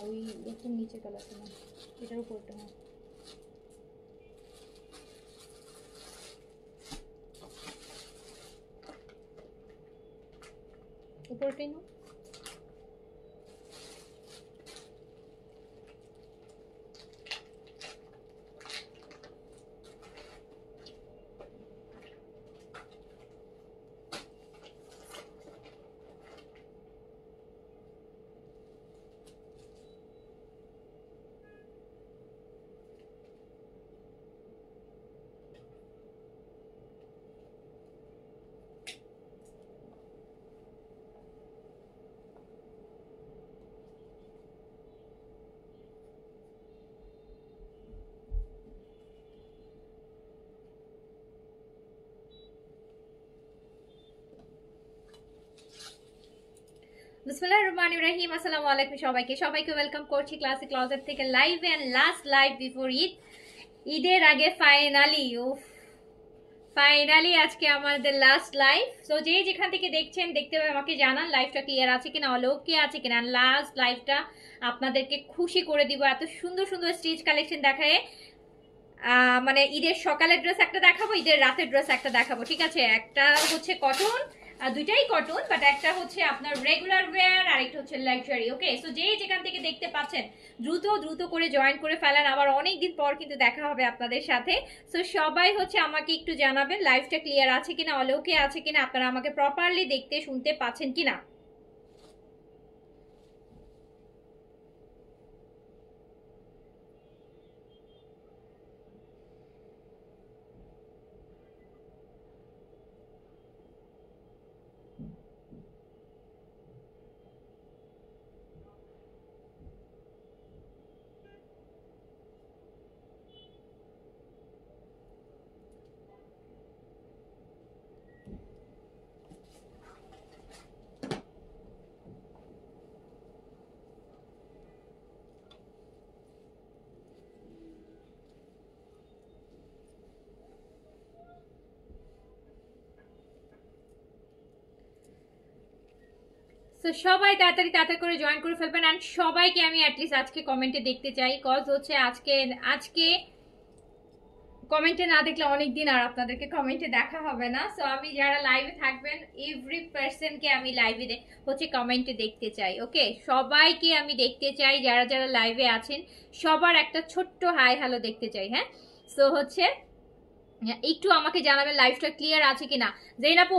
ওই একটু নিচে কালারটা না, এটার উপরটা। হ্যাঁ উপরটাই না। বিসমিল্লাহির রহমানির রহিম। আসসালামু আলাইকুম সবাইকে ওয়েলকাম করছি ক্লাসিক ক্লজেট থেকে live and last live before Eid. ঈদের আগে ফাইনালি আজকে আমাদের লাস্ট লাইভ। সো যে যেখান থেকে দেখছেন দেখতে হবে আমাকে জানান লাইভটা ক্লিয়ার আছে কিনা, অলৌকিক আছে কিনা। লাস্ট লাইভটা আপনাদেরকে খুশি করে দিব, এত সুন্দর সুন্দর স্টিচ কালেকশন দেখায়। মানে ঈদের সকালের ড্রেস একটা দেখাবো, ঈদের রাতের ড্রেস একটা দেখাবো, ঠিক আছে? একটা হচ্ছে কটন, দুইটাই কটন, বাট একটা হচ্ছে আপনার রেগুলার ওয়্যার আর একটা হচ্ছে লাক্সারি। ওকে, সো যে যেখান থেকে দেখতে পাচ্ছেন দ্রুত করে জয়েন করে ফেলেন, আবার অনেকদিন পর কিন্তু দেখা হবে আপনাদের সাথে। সো সবাই হচ্ছে আমাকে একটু জানাবেন লাইভটা ক্লিয়ার আছে কিনা, অলৌকিক আছে কিনা, আপনারা আমাকে প্রপারলি দেখতে শুনতে পাচ্ছেন কিনা। সো সবাই তাড়াতাড়ি করে জয়েন করে ফেলবেন। অ্যান্ড সবাইকে আমি অ্যাটলিস্ট আজকে কমেন্টে দেখতে চাই, কজ হচ্ছে আজকে কমেন্টে না দেখলে অনেকদিন আর আপনাদেরকে কমেন্টে দেখা হবে না। সো আমি যারা লাইভে থাকবেন এভরি পার্সনকে আমি লাইভে হচ্ছে কমেন্টে দেখতে চাই। ওকে, সবাইকে আমি দেখতে চাই, যারা যারা লাইভে আছেন সবার একটা ছোট্ট হাই হ্যালো দেখতে চাই। হ্যাঁ, সো হচ্ছে একটু আমাকে জানাবেন লাইভটা ক্লিয়ার আছে কিনা। জেনাপু,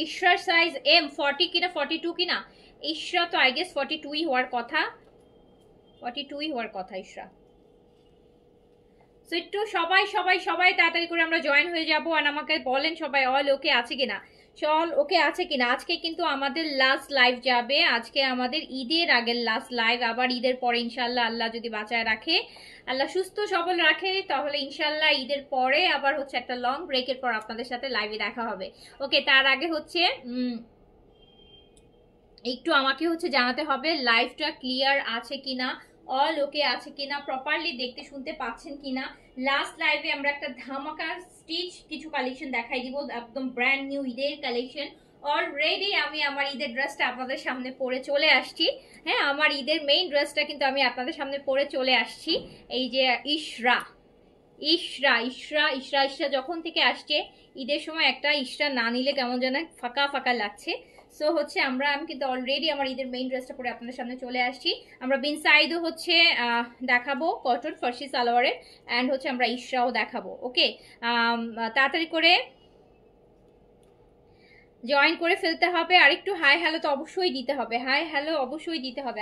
ইশরার সাইজ M40 কিনা 42 কিনা? ইশরা তো আই গেস 42ই হওয়ার কথা, 42ই হওয়ার কথা ইশরা। সো একটু সবাই তাড়াতাড়ি করে আমরা জয়েন হয়ে যাবো। আর আমাকে বলেন সবাই অল ওকে আছে কিনা, চল ওকে আছে কিনা। আজকে কিন্তু আমাদের লাস্ট লাইভ যাবে, আজকে আমাদের ঈদের আগের লাস্ট লাইভ। আবার ঈদের পরে ইনশাল্লাহ আল্লাহ যদি বাঁচায় রাখে, আল্লাহ সুস্থ সবল রাখে, তাহলে ইনশাল্লাহ ঈদের পরে আবার হচ্ছে একটা লং ব্রেকের পর আপনাদের সাথে লাইভে দেখা হবে। ওকে, তার আগে হচ্ছে একটু আমাকে হচ্ছে জানাতে হবে লাইভটা ক্লিয়ার আছে কিনা, অল ওকে আছে কিনা, প্রপারলি দেখতে শুনতে পাচ্ছেন কিনা। লাস্ট লাইভে আমরা একটা ধামাকা স্টিচ কিছু কালেকশন দেখাই দিব, একদম ব্র্যান্ড নিউ ঈদের কালেকশন। অলরেডি আমি আমার ঈদের ড্রেসটা আপনাদের সামনে পরে চলে আসছি। হ্যাঁ, আমার ঈদের মেইন ড্রেসটা কিন্তু আমি আপনাদের সামনে পরে চলে আসছি। এই যে ইশরা ইশরা ইশরা ইশরা ইশরা যখন থেকে আসছে, ঈদের সময় একটা ইশরা না নিলে কেমন যেন ফাঁকা ফাঁকা লাগছে। সো হচ্ছে আমি কিন্তু অলরেডি আমার ঈদের মেইন ড্রেসটা পরে আপনাদের সামনে চলে আসছি। আমরা বিন সাইডও হচ্ছে দেখাবো কটন ফার্সি সালোয়ারের, অ্যান্ড হচ্ছে আমরা ইশরাও দেখাবো। ওকে, তাড়াতাড়ি করে জয়েন করে ফেলতে হবে। আর একটু হাই হ্যালো তো অবশ্যই দিতে হবে, হাই হ্যালো অবশ্যই দিতে হবে।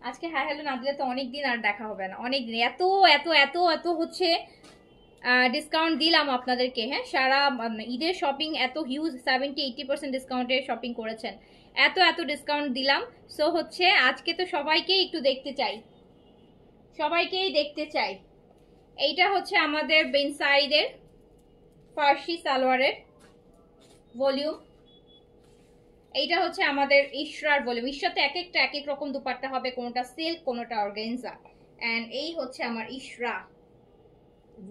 আজকে হাই হ্যালো না দিলে তো অনেক দিন আর দেখা হবে না, অনেক দিন। এত এত এত এত হচ্ছে ডিসকাউন্ট দিলাম আপনাদেরকে। হ্যাঁ, সারা ঈদের শপিং এত হিউজ 70-80% ডিসকাউন্টে শপিং করেছেন, এত ডিসকাউন্ট দিলাম। সো হচ্ছে আজকে তো সবাইকেই একটু দেখতে চাই, সবাইকেই দেখতে চাই। এইটা হচ্ছে আমাদের বিন সাইডের ফার্সি সালোয়ারের ভলিউম, এইটা হচ্ছে আমাদের ইশরার ভলিউম। ইশরাতে এক একটা এক এক রকম দুপাট্টা হবে, কোনোটা সিল্ক কোনোটা অর্গানজা। অ্যান্ড এই হচ্ছে আমার ইশরা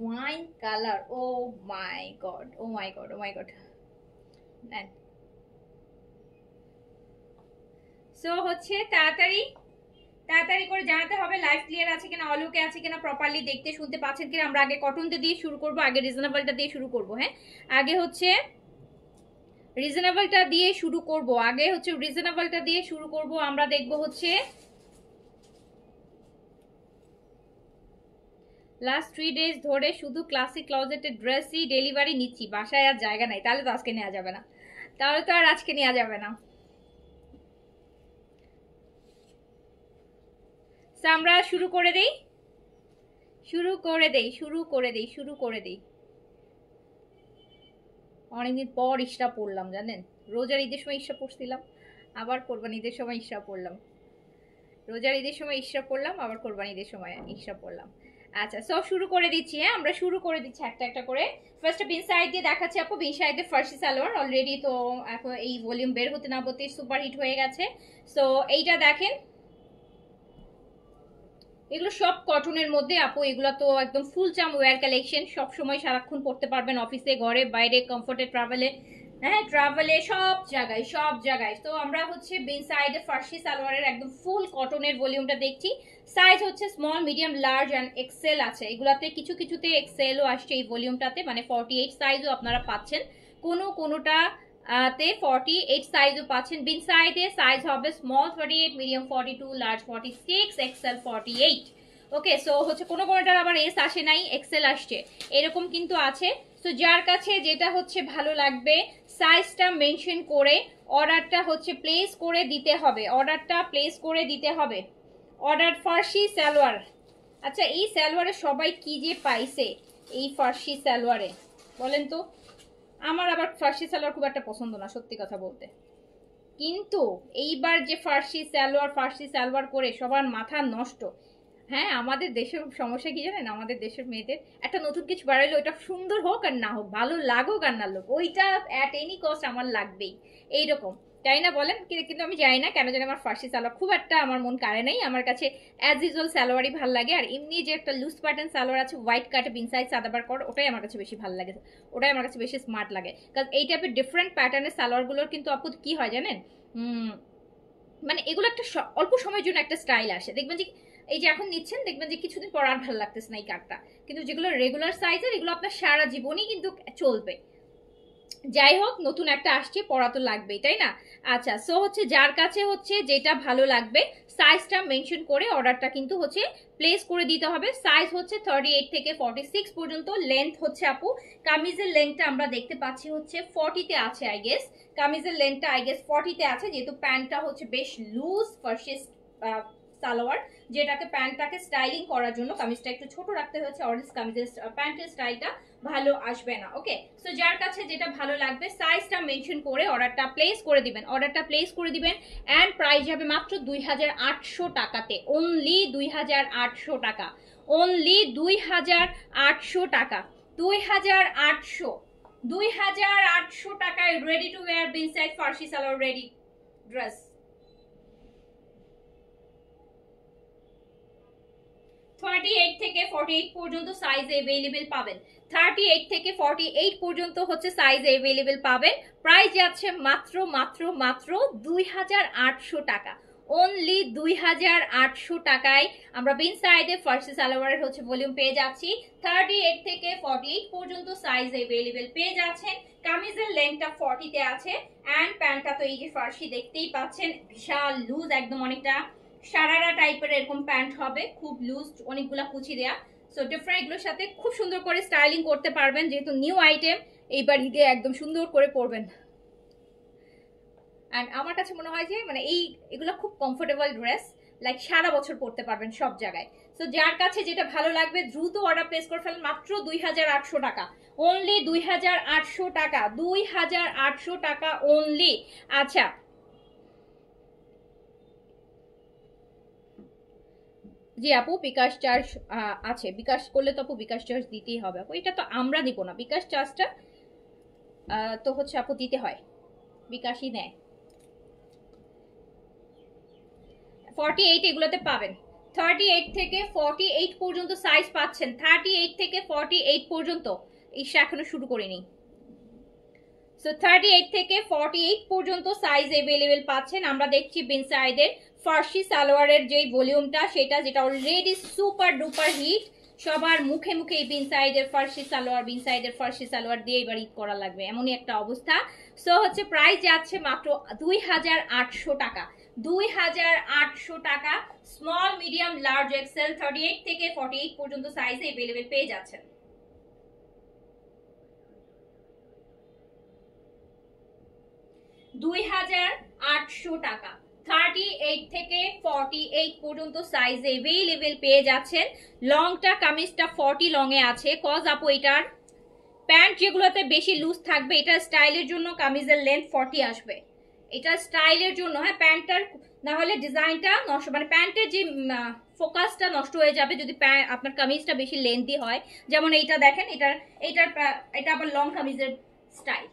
ওয়াইন কালার। ও মাই গড, ও মাই গড, ও মাই গড। সো হচ্ছে তাড়াতাড়ি তাড়াতাড়ি করে জানাতে হবে লাইভ ক্লিয়ার আছে কিনা, অলোকে আছে কিনা, প্রপারলি দেখতে শুনতে পাচ্ছেন কিনা। আমরা আগে কটনটা দিয়ে শুরু করব, আগে রিজনেবলটা দিয়ে শুরু করব। হ্যাঁ, আগে হচ্ছে রিজনেবলটা দিয়ে শুরু করব, আগে হচ্ছে রিজনেবলটা দিয়ে শুরু করব। আমরা দেখব হচ্ছে লাস্ট 3 ডেজ ধরে শুধু ক্লাসিক ক্লজেটের ড্রেসই ডেলিভারি নিচ্ছি, বাসায় আর জায়গা নাই। তাহলে তো আজকে নেওয়া যাবে না, তাহলে তো আর আজকে নেওয়া যাবে না। আমরা শুরু করে দেই, শুরু করে দেই, শুরু করে দেই, শুরু করে দেই। অনেকদিন পর ইশরা পড়লাম জানেন, রোজার ঈদের সময় ইশরা পড়ছিলাম, আবার কোরবানি ঈদের সময় ইশরা পড়লাম। রোজার ঈদের সময় ইশরা পড়লাম, আবার কোরবানি ঈদের সময় ইশরা পড়লাম। আচ্ছা, সো শুরু করে দিচ্ছি। হ্যাঁ, আমরা শুরু করে দিচ্ছি একটা একটা করে। ফার্স্ট বিন সাইড দিয়ে দেখাচ্ছি আপু। বিন সাইড দিয়ে ফার্সি সালোয়ার অলরেডি তো এখন এই ভলিউম বের হতে না হতে সুপার হিট হয়ে গেছে। সো এইটা দেখেন, এগুলো সব কটনের মধ্যে আপু। এগুলো তো একদম ফুল চাম ওয়্যার কালেকশন, সব সময় সারাক্ষণ পরতে পারবেন, অফিসে, ঘরে, বাইরে, কমফোর্টে, ট্রাভেলে। হ্যাঁ, ট্রাভেলে, সব জায়গায়, সব জায়গায়। তো আমরা হচ্ছে বিন সাইডে ফার্সি সালোয়ারের একদম ফুল কটনের ভলিউমটা দেখছি। সাইজ হচ্ছে small, medium, large and XL আছে। এগুলাতে কিছু কিছুতে এক্সেলও আসছে এই ভলিউমটাতে, মানে 48 সাইজও আপনারা পাচ্ছেন। কোনোটা তে 48 সাইজও পাচ্ছেন। বিন সাইডে সাইজ হবে স্মল 48, মিডিয়াম 42, লার্জ 46, এক্সেল 48। ওকে, সো হচ্ছে কোনোটার আবার এস আসে নাই, এক্সেল আসছে, এরকম কিন্তু আছে। সো যার কাছে যেটা হচ্ছে ভালো লাগবে সাইজটা মেনশন করে অর্ডারটা হচ্ছে প্লেস করে দিতে হবে, অর্ডারটা প্লেস করে দিতে হবে। অর্ডার ফার্সি সালোয়ার। আচ্ছা, এই সালোয়ারে সবাই কি যে পাইছে এই ফার্সি সালোয়ারে বলেন তো? আমার আবার ফার্সি সালোয়ার খুব একটা পছন্দ না সত্যি কথা বলতে, কিন্তু এইবার যে ফার্সি সালোয়ার করে সবার মাথা নষ্ট। হ্যাঁ, আমাদের দেশের সমস্যা কি জানেন, আমাদের দেশের মেয়েদের একটা নতুন কিছু বাড়াইলে ওইটা সুন্দর হোক আর না হোক, ভালো লাগুক আর না লোক, ওইটা অ্যাট এনি কস্ট আমার লাগবেই, এইরকম। তাই না বলেন? কিন্তু আমি জানি না কেন জানি আমার ফার্সি সালোয়ার খুব একটা আমার মন কাড়ে নাই। আমার কাছে অ্যাজ ইউজুয়াল সালোয়ারই ভালো লাগে। আর এমনি যে একটা লুজ প্যাটার্ন সালোয়ার আছে হোয়াইট কাটে বিনসাইড সাদাবার কর, ওটাই আমার কাছে বেশি ভালো লাগে, ওটাই আমার কাছে বেশি স্মার্ট লাগে। কারণ এই টাইপের ডিফারেন্ট প্যাটার্নের সালোয়ারগুলোর কিন্তু আপু কি হয় জানেন, মানে এগুলো একটা অল্প সময়ের জন্য একটা স্টাইল আসে, দেখবেন যে এই যে এখন নিচ্ছেন দেখবেন যে কিছুদিন পর আর ভালো লাগতেছে না এই কাটটা, কিন্তু যেগুলো রেগুলার সাইজের এগুলো আপনার সারা জীবনই কিন্তু চলবে। যাই হোক, নতুন একটা আসছে, পড়া তো লাগবেই, তাই না? আচ্ছা, সো হচ্ছে যার কাছে হচ্ছে যেটা ভালো লাগবে সাইজটা মেনশন করে অর্ডারটা কিন্তু হচ্ছে প্লেস করে দিতে হবে। সাইজ হচ্ছে 38 থেকে 46 পর্যন্ত। লেন্থ হচ্ছে আপু, কামিজের লেন্থটা আমরা দেখতে পাচ্ছি হচ্ছে 40-তে আছে আই গেস। কামিজের লেন্থটা আই গেস 40-তে আছে, যেহেতু প্যান্টটা হচ্ছে বেশ লুজ ফার্সি সালোয়ার, যেটাকে প্যান্টটাকে স্টাইলিং করার জন্য কামিজটা একটু ছোট রাখতে হয়েছে, অরেঞ্জ কামিজের প্যান্টের স্টাইলটা ভালো আসবে না। ওকে, সো যার কাছে যেটা ভালো লাগবে সাইজটা মেনশন করে অর্ডারটা প্লেস করে দিবেন, অর্ডারটা প্লেস করে দিবেন। অ্যান্ড প্রাইস যাবে মাত্র 2800 টাকাতে, অনলি 2800 টাকা, অনলি 2800 টাকা, 2800 টাকায় রেডি টু ওয়্যার বিনসাইড ফার্সি সালোয়ার রেডি ড্রেস। 38 থেকে 48 পর্যন্ত সাইজ अवेलेबल পাবেন, 38 থেকে 48 পর্যন্ত হচ্ছে সাইজ अवेलेबल পাবেন। প্রাইস যাচ্ছে মাত্র মাত্র মাত্র 2800 টাকা, অনলি 2800 টাকায় আমরা বিন সাইডে ফার্সি সালোয়ারের হচ্ছে ভলিউম পেয়ে যাচ্ছি। 38 থেকে 48 পর্যন্ত সাইজ अवेलेबल পেয়ে যাচ্ছেন। কামিজের লেন্থটা 40-তে আছে এন্ড প্যান্টটা তো এই যে ফার্সি দেখতেই পাচ্ছেন, বিশাল লুজ, একদম অনেকটা সারারা টাইপের এরকম প্যান্ট হবে, খুব লুজ, অনেকগুলা কুচি দেয়া। সো ডিফারেন্ট এগুলোর সাথে খুব সুন্দর করে স্টাইলিং করতে পারবেন, যেহেতু নিউ আইটেম এইবার ঈদে একদম সুন্দর করে পরবেন। অ্যান্ড আমার কাছে মনে হয় যে মানে এগুলো খুব কমফোর্টেবল ড্রেস, লাইক সারা বছর পরতে পারবেন সব জায়গায়। সো যার কাছে যেটা ভালো লাগবে দ্রুত অর্ডার প্লেস করে ফেলেন, মাত্র 2800 টাকা, অনলি 2800 টাকা, 2800 টাকা অনলি। আচ্ছা, জি আপু, বিকাশ চার্জ আছে, বিকাশ করলে তো আপু বিকাশ চার্জ দিতেই হবে আপু, এটা তো আমরা দিব না, বিকাশ চার্জটা তো হচ্ছে আপু দিতে হয়, বিকাশই নেয়। 48 এগুলোতে পাবেন, 38 থেকে 48 পর্যন্ত সাইজ পাচ্ছেন, 38 থেকে 48 পর্যন্ত। ইসা এখনো শুরু করিনি। সো 38 থেকে 48 পর্যন্ত সাইজ अवेलेबल পাচ্ছেন। আমরা দেখছি বিন সাইডের ফার্সি সালোয়ারের যে ভলিউমটা সেটা, যেটা অলরেডি সুপার ডুপার হিট, সবার মুখে মুখে এই বিন সাইডের ফার্সি সালোয়ার, বিন সাইডের ফার্সি সালোয়ার দিয়ে এবার ঈদ করা লাগবে, এমনই একটা অবস্থা। সো হচ্ছে প্রাইস যাচ্ছে মাত্র 2800 টাকা, 2800 টাকা। স্মল, মিডিয়াম, লার্জ, এক্সেল 38 থেকে 48 পর্যন্ত সাইজে अवेलेबल পেয়ে যাচ্ছেন। 2800 টাকা, 38 থেকে 48 পর্যন্ত সাইজে अवेलेबल পেয়ে যাচ্ছেন। লংটা কামিজটা 40 লং এ আছে, কজ আপু এটার প্যান্ট যেগুলোতে বেশি লুজ থাকবে, এটা স্টাইলের জন্য কামিজের লেন্থ 40 আসবে, এটা স্টাইলের জন্য। হ্যাঁ, প্যান্টটার না হলে ডিজাইনটা নষ্ট, মানে প্যান্টের যে ফোকাসটা নষ্ট হয়ে যাবে যদি আপনার কামিজটা বেশি লেন্থি হয়। যেমন এইটা দেখেন, এটা আবার লং কামিজের স্টাইল।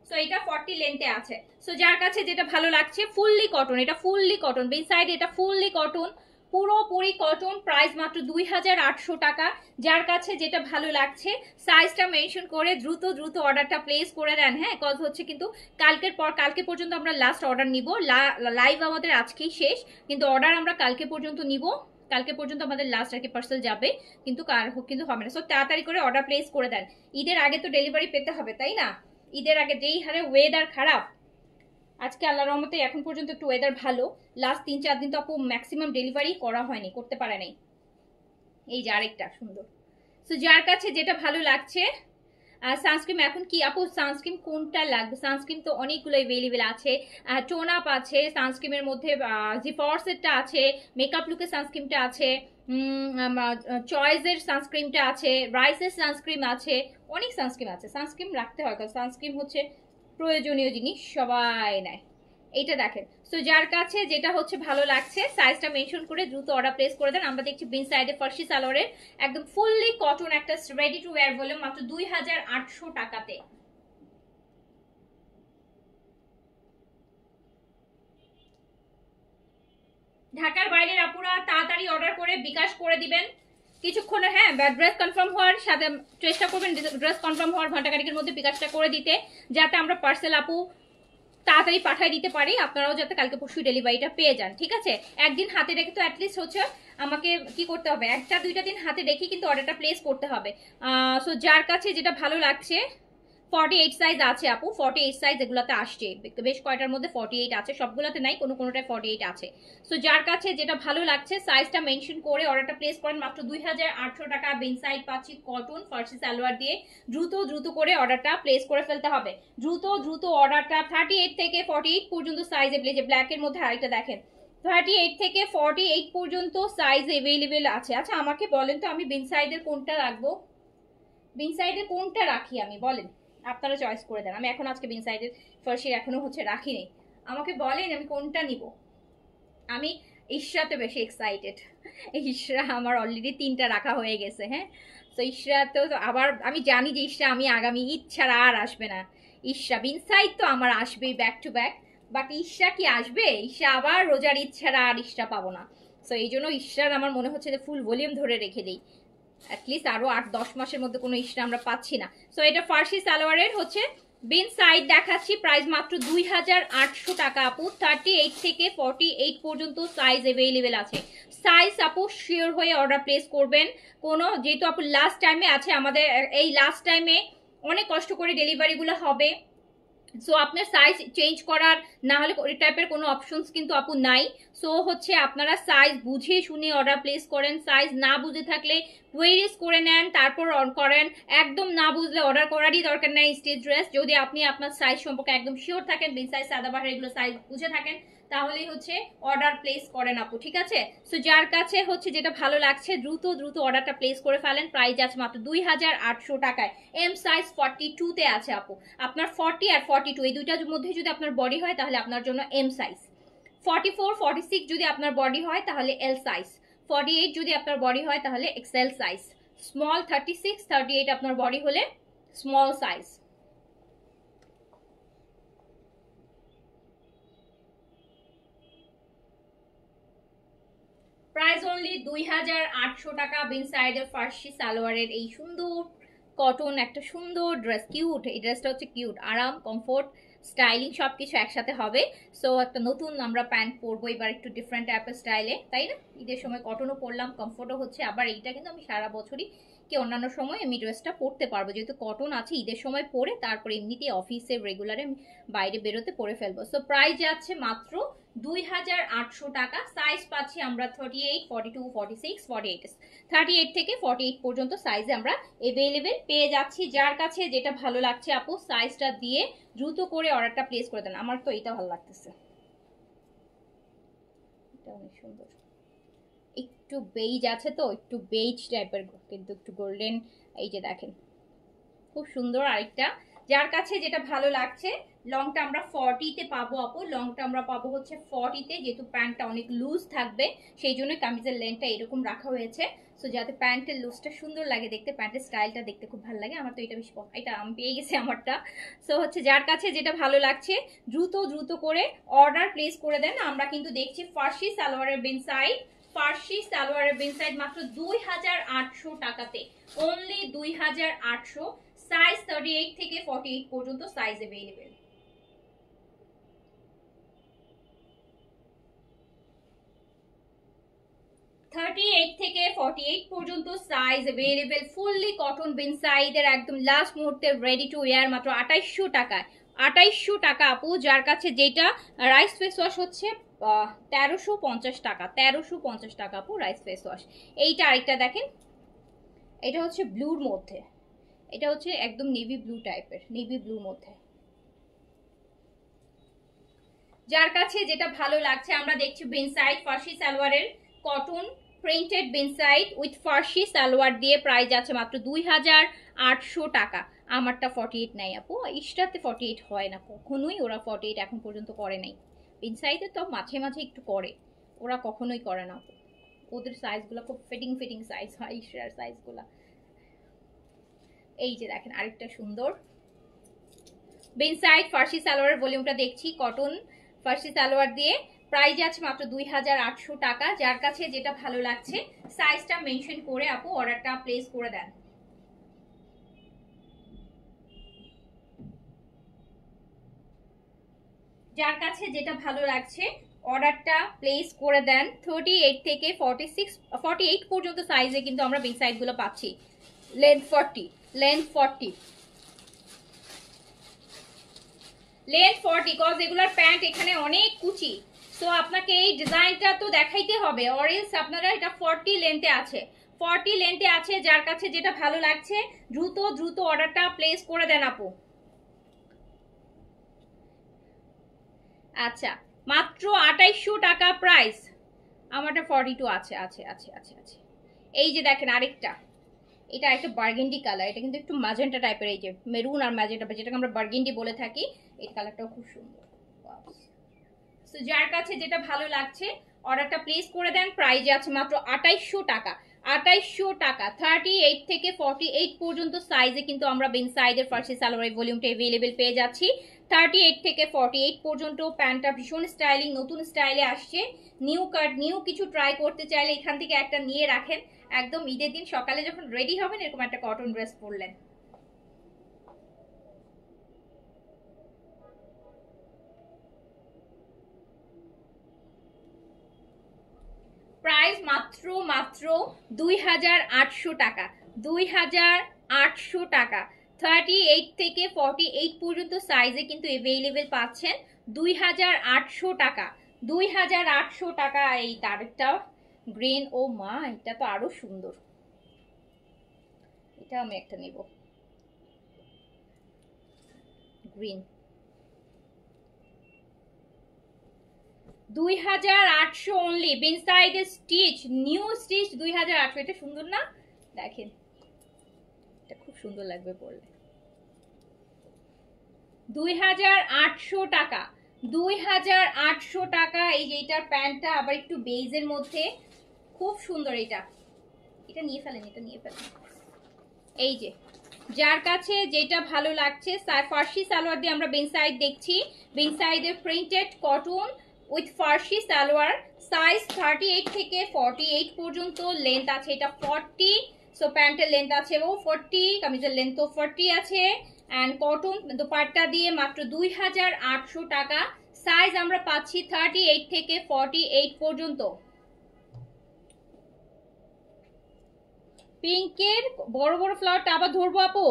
সো এটা 40 লেন্থে আছে। সো যার কাছে যেটা ভালো লাগছে, ফুললি কটন, এটা ফুললি কটন, বিন সাইড এটা ফুললি কটন, পুরোপুরি কটন, প্রাইস মাত্র 2800 টাকা। যার কাছে যেটা ভালো লাগছে সাইজটা মেনশন করে দ্রুত দ্রুত অর্ডারটা প্লেস করে দেন। হ্যাঁ, কজ হচ্ছে কিন্তু কালকে পর্যন্ত আমরা লাস্ট অর্ডার নিব, লাইভ আমাদের আজকেই শেষ, কিন্তু অর্ডার আমরা কালকে পর্যন্ত নিব, কালকে পর্যন্ত আমাদের লাস্ট আর কি পার্সেল যাবে, কিন্তু কিন্তু হবে না। সো তাড়াতাড়ি করে অর্ডার প্লেস করে দেন, ঈদের আগে তো ডেলিভারি পেতে হবে, তাই না? ঈদের আগে যেই হারে ওয়েদার খারাপ, আজকে আল্লাহর রহমতে এখন পর্যন্ত একটু ওয়েদার ভালো, লাস্ট 3-4 দিন তো আপু ম্যাক্সিমাম ডেলিভারি করা হয়নি, করতে পারে নাই। এই যে আরেকটা সুন্দর। সো যার কাছে যেটা ভালো লাগছে, সানস্ক্রিন এখন কি আপু, সানস্ক্রিন কোনটা লাগবে? সানস্ক্রিন তো অনেকগুলো अवेलेबल আছে, টোন আপ আছে সানস্ক্রিনের মধ্যে, জিফর্সেরটা আছে, মেকআপ লুকের সানস্ক্রিনটা আছে, চয়েসের সানস্ক্রিনটা আছে, রাইসের সানস্ক্রিন আছে, অনেক সানস্ক্রিন আছে। সানস্ক্রিন রাখতে হয়, কারণ সানস্ক্রিন হচ্ছে প্রয়োজনীয় জিনিস, সবাই নেয়। এইটা দেখেন। সো যার কাছে যেটা হচ্ছে ভালো লাগছে সাইজটা মেনশন করে দ্রুত অর্ডার প্লেস করে দেন। আমরা দেখছি বিন সাইডে ফার্সি সালোয়ারের একদম ফুললি কটন একটা রেডি টু ওয়্যার ভলিউম মাত্র 2800 টাকাতে। ঢাকার বাইরের আপুরা তাড়াতাড়ি অর্ডার করে বিকাশ করে দিবেন কিছুক্ষণ। হ্যাঁ, ড্রেস কনফার্ম হওয়ার সাথে চেষ্টা করবেন, ড্রেস কনফার্ম হওয়ার ঘন্টাখানেকের মধ্যে বিকাশটা করে দিতে, যাতে আমরা পার্সেল আপু তাড়াতাড়ি পাঠিয়ে দিতে পারি, আপনারাও যাতে কালকে পরশু ডেলিভারিটা পেয়ে যান। ঠিক আছে, একদিন হাতে রেখে তো অ্যাটলিস্ট হচ্ছে আমাকে কি করতে হবে, 1-2 দিন হাতে রেখে কিন্তু অর্ডারটা প্লেস করতে হবে। সো যার কাছে যেটা ভালো লাগছে, 48 সাইজ আছে আপু, 48 সাইজ এগুলোতে আসছে, বেশ কয়টার মধ্যে 48 আছে, সবগুলোতে নাই, কোনোটায় 48 আছে। সো যার কাছে যেটা ভালো লাগছে সাইজটা মেনশন করে অর্ডারটা প্লেস করেন, মাত্র 2800 টাকা। বিন সাইড পাচ্ছি কটন ফার্সি সালোয়ার দিয়ে, দ্রুত দ্রুত করে অর্ডারটা প্লেস করে ফেলতে হবে, দ্রুত দ্রুত অর্ডারটা। 38 থেকে 48 পর্যন্ত সাইজ যে ব্ল্যাকের মধ্যে আরেকটা দেখেন, 38 থেকে 48 পর্যন্ত সাইজ अवेलेबल আছে। আচ্ছা আমাকে বলেন তো, আমি বিন সাইডের কোনটা রাখবো, বিন সাইডের কোনটা রাখি আমি, বলেন আপনারা চয়েস করে দেন। আমি এখন আজকে বিন সাইডের ফার্সির এখনো হচ্ছে রাখিনি, আমাকে বলেন আমি কোনটা নিব। আমি ইশরাতে বেশি এক্সাইটেড, ইশরা আমার অলরেডি 3টা রাখা হয়ে গেছে। হ্যাঁ, তো ইশরাতেও তো আবার আমি জানি যে ইশরা আমি আগামী ঈদ ছাড়া আর আসবে না, ইশরা বিন সাইড তো আমার আসবেই ব্যাক টু ব্যাক, বাট ইশরা কি আসবে? ইশরা আবার রোজার ঈদ ছাড়া আর ইশরা পাবো না। সো এই জন্য ইশরার আমার মনে হচ্ছে যে ফুল ভলিউম ধরে রেখে দিই, অ্যাটলিস্ট আরো 8-10 মাসের মধ্যে কোনো ইশরা আমরা পাচ্ছি না। সো এটা ফার্সি সালোয়ারের হচ্ছে বিন সাইড দেখাচ্ছি, প্রাইস মাত্র 2800 টাকা আপু। 38 থেকে 48 পর্যন্ত সাইজ अवेलेबल আছে। সাইজ আপু শিওর হয়ে অর্ডার প্লেস করবেন, যেহেতু আপু লাস্ট টাইমে আছে আমাদের, এই লাস্ট টাইমে অনেক কষ্ট করে ডেলিভারিগুলো হবে। সো আপনার সাইজ চেঞ্জ করার না হলে ওই টাইপের কোনো অপশনস কিন্তু আপু নাই। সো হচ্ছে আপনারা সাইজ বুঝে শুনে অর্ডার প্লেস করেন, সাইজ না বুঝে থাকলে কোয়েরিজ করে নেন, তারপর করেন। একদম না বুঝলে অর্ডার করারই দরকার নাই স্টেজ ড্রেস, যদি আপনি আপনার সাইজ সম্পর্কে একদম শিওর থাকেন, বিন সাইজ, সাদাবাহার এগুলো সাইজ বুঝে থাকেন, তাহলেই হচ্ছে অর্ডার প্লেস করেন আপু। ঠিক আছে, সো যার কাছে হচ্ছে যেটা ভালো লাগছে দ্রুত দ্রুত অর্ডারটা প্লেস করে ফেলেন। প্রাইস আছে মাত্র 2800 টাকায়। এম সাইজ 42 তে আছে আপু, আপনার 40 আর 42 এই দুইটার মধ্যে যদি আপনার বডি হয় তাহলে আপনার জন্য এম সাইজ, 44-46 যদি আপনার বডি হয় তাহলে এল সাইজ, 48 যদি আপনার বডি হয় তাহলে এক্সেল সাইজ, স্মল 36-38 আপনার বডি হলে স্মল সাইজ। প্রাইস অনলি 2800 টাকা। বিন সাইডের ফার্সি সালোয়ারের এই সুন্দর কটন একটা সুন্দর ড্রেস, কিউট, এই ড্রেসটা হচ্ছে কিউট, আরাম, কমফোর্ট, স্টাইলিং সবকিছু একসাথে হবে। সো একটা নতুন আমরা প্যান্ট পরবো এবার, একটু ডিফারেন্ট টাইপের স্টাইলে, তাই না? ঈদের সময় কটনও পরলাম, কমফোর্টও হচ্ছে। আবার এইটা কিন্তু আমি সারা বছরই কি অন্যান্য সময় আমি ড্রেসটা পরতে পারবো, যেহেতু কটন আছে। ঈদের সময় পরে তারপরে এমনিতেই অফিসে রেগুলারে বাইরে বেরোতে পরে ফেলবো। সো প্রাইস যাচ্ছে মাত্র 2800 টাকা। সাইজ পাচ্ছি আমরা 38, 42, 46, 48, 38 থেকে 48 পর্যন্ত সাইজে আমরা এভেলেবেল পেয়ে যাচ্ছি। যার কাছে যেটা ভালো লাগছে আপু সাইজটা দিয়ে দ্রুত করে অর্ডারটা প্লেস করে দেন। আমার তো এটা ভালো লাগতেছে, এটা অনেক সুন্দর, একটু বেইজ আছে তো, একটু বেইজ টাইপের কিন্তু একটু গোল্ডেন। এই যে দেখেন খুব সুন্দর আরেকটা। যার কাছে যেটা ভালো লাগছে, লংটা আমরা 40-তে পাবো আপু, লংটা আমরা পাবো হচ্ছে 40-তে, যেহেতু প্যান্টটা অনেক লুজ থাকবে সেই জন্য কামিজের লেন্থটা এরকম রাখা হয়েছে। সো যাতে প্যান্টের লুজটা সুন্দর লাগে দেখতে, প্যান্টের স্টাইলটা দেখতে খুব ভালো লাগে। আমার তো এটা বেশি এটা আমি পেয়ে গেছি আমারটা। সো হচ্ছে যার কাছে যেটা ভালো লাগছে দ্রুত দ্রুত করে অর্ডার প্লেস করে দেন। আমরা কিন্তু দেখছি ফার্সি সালোয়ারের বিন সাইড, ফার্সি সালোয়ারের বিন সাইড মাত্র 2800 টাকাতে, অনলি 2800। সাইজ 38 থেকে 48 পর্যন্ত সাইজ अवेलेबल। থেকে 48 পর্যন্ত সাইজ अवेलेबल। ফুললি কটন বিন সাইডের একদম লাস্ট মুহূর্তে রেডি টু ওয়্যার, মাত্র 2800 টাকায়। 2800 টাকা আপু। যার কাছে যেটা রাইস ফেস ওয়াশ হচ্ছে 1350 টাকা, 1350 টাকা আপু রাইস ফেস ওয়াশ। এইটা আরেকটা দেখেন, এটা হচ্ছে ব্লুর মধ্যে, এটা হচ্ছে একদম নেভি ব্লু টাইপের, নেভি ব্লুর মধ্যে। যার কাছে যেটা ভালো লাগছে আমরা দেখছি বিন সাইড ফার্সি সালোয়ারের কটন প্রিন্টেড বিন সাইড উইথ ফার্সি সালোয়ার দিয়ে প্রাইস আছে মাত্র 2800 টাকা। আমারটা 48 নাই আপু, ইস্টাতে 48 হয় না কখনোই, ওরা 48 এখন পর্যন্ত করে নাই। বিন সাইডে তো মাঝে মাঝে একটু করে, ওরা কখনোই করে না আপু। ওদের সাইজগুলো খুব ফিটিং সাইজ হয়, ইস্টার সাইজগুলো। এই যে দেখেন আরেকটা সুন্দর বিন সাইড ফার্সি সালোয়ারের ভলিউমটা দেখছি, কটন ফার্সি সালোয়ার দিয়ে প্রাইস আছে মাত্র 2800 টাকা। যার কাছে যেটা ভালো লাগছে সাইজটা মেনশন করে আপু অর্ডারটা প্লেস করে দেন। যার কাছে যেটা ভালো লাগছে অর্ডারটা প্লেস করে দেন। 38 থেকে 48 পর্যন্ত সাইজে কিন্তু আমরা বিন সাইডগুলো পাচ্ছি। লেন্থ 40, লেন্থ 40, লেন্থ 40, কজ এগুলার প্যান্ট এখানে অনেক কুচি। সো আপনাকে এই ডিজাইনটা তো দেখাইতে হবে, অরেঞ্জ আপনারা এটা 40 লেন্থে আছে, 40 লেন্থে আছে। যার কাছে যেটা ভালো লাগছে দ্রুত দ্রুত অর্ডারটা প্লেস করে দেন আপু। আচ্ছা মাত্র 2800 টাকা প্রাইস। আমারটা 42 আছে আছে আছে আছে আছে। এই যে দেখেন আরেকটা, এটা একটা বার্গেন্ডি কালার, এটা কিন্তু একটু ম্যাজেন্টা টাইপের, এই যে মেরুন আর ম্যাজেন্টা যেটাকে আমরা বার্গেন্ডি বলে থাকি, এই কালারটাও খুব সুন্দর। সো যার কাছে যেটা ভালো লাগছে অর্ডারটা প্লেস করে দেন। প্রাইজে আছে মাত্র 2800 টাকা, 2800 টাকা। 38 থেকে 48 পর্যন্ত সাইজে কিন্তু আমরা বিন সাইডের ফার্সি সালোয়ারের ভলিউমটা अवेलेबल পেয়ে যাচ্ছি। 38 থেকে 48 পর্যন্ত। প্যান্টটা ভীষণ স্টাইলিং, নতুন স্টাইলে আসছে। নিউ কাট, নিউ কিছু ট্রাই করতে চাইলে এখান থেকে একটা নিয়ে রাখেন, একদম ঈদের দিন সকালে যখন রেডি হবেন এরকম একটা কটন ড্রেস পরলেন। প্রাইস মাত্র মাত্র 2800 টাকা, 2800 টাকা। 38 থেকে 48 পর্যন্ত সাইজে কিন্তু अवेलेबल পাচ্ছেন 2800 টাকা, 2800 টাকা। এই তারটা গ্রিন, ও মা এটা তো আরো সুন্দর, এটা আমি একটা নেব গ্রিন। 2800 অনলি। বিন সাইডে স্টিচ, নিউ স্টিচ 2800। এটা সুন্দর না? দেখেন এটা খুব সুন্দর লাগবে পরলে। 2800 টাকা, 2800 টাকা। এই যে এটার প্যান্টটা আবার একটু বেজের মধ্যে, খুব সুন্দর। এটা এটা নিয়ে ফেলেন, এটা নিয়ে ফেলেন। এই যে যার কাছে যেটা ভালো লাগছে, ফার্সি সালোয়ার দিয়ে আমরা বিন সাইড দেখছি, বিন সাইডে প্রিন্টেড কটন উইথ ফার্সি সালোয়ার। সাইজ 38 থেকে 48 পর্যন্ত। লেন্থ আছে এটা 40। সো প্যান্টের লেন্থ আছে ও 40, কামিজের লেন্থ তো 40 আছে। অ্যান্ড কটন দোপাট্টা দিয়ে মাত্র 2800 টাকা। সাইজ আমরা পাচ্ছি 38 থেকে 48 পর্যন্ত। পিঙ্কের বড় বড় ফ্লাওয়ারটা আবার ধরবো আপু?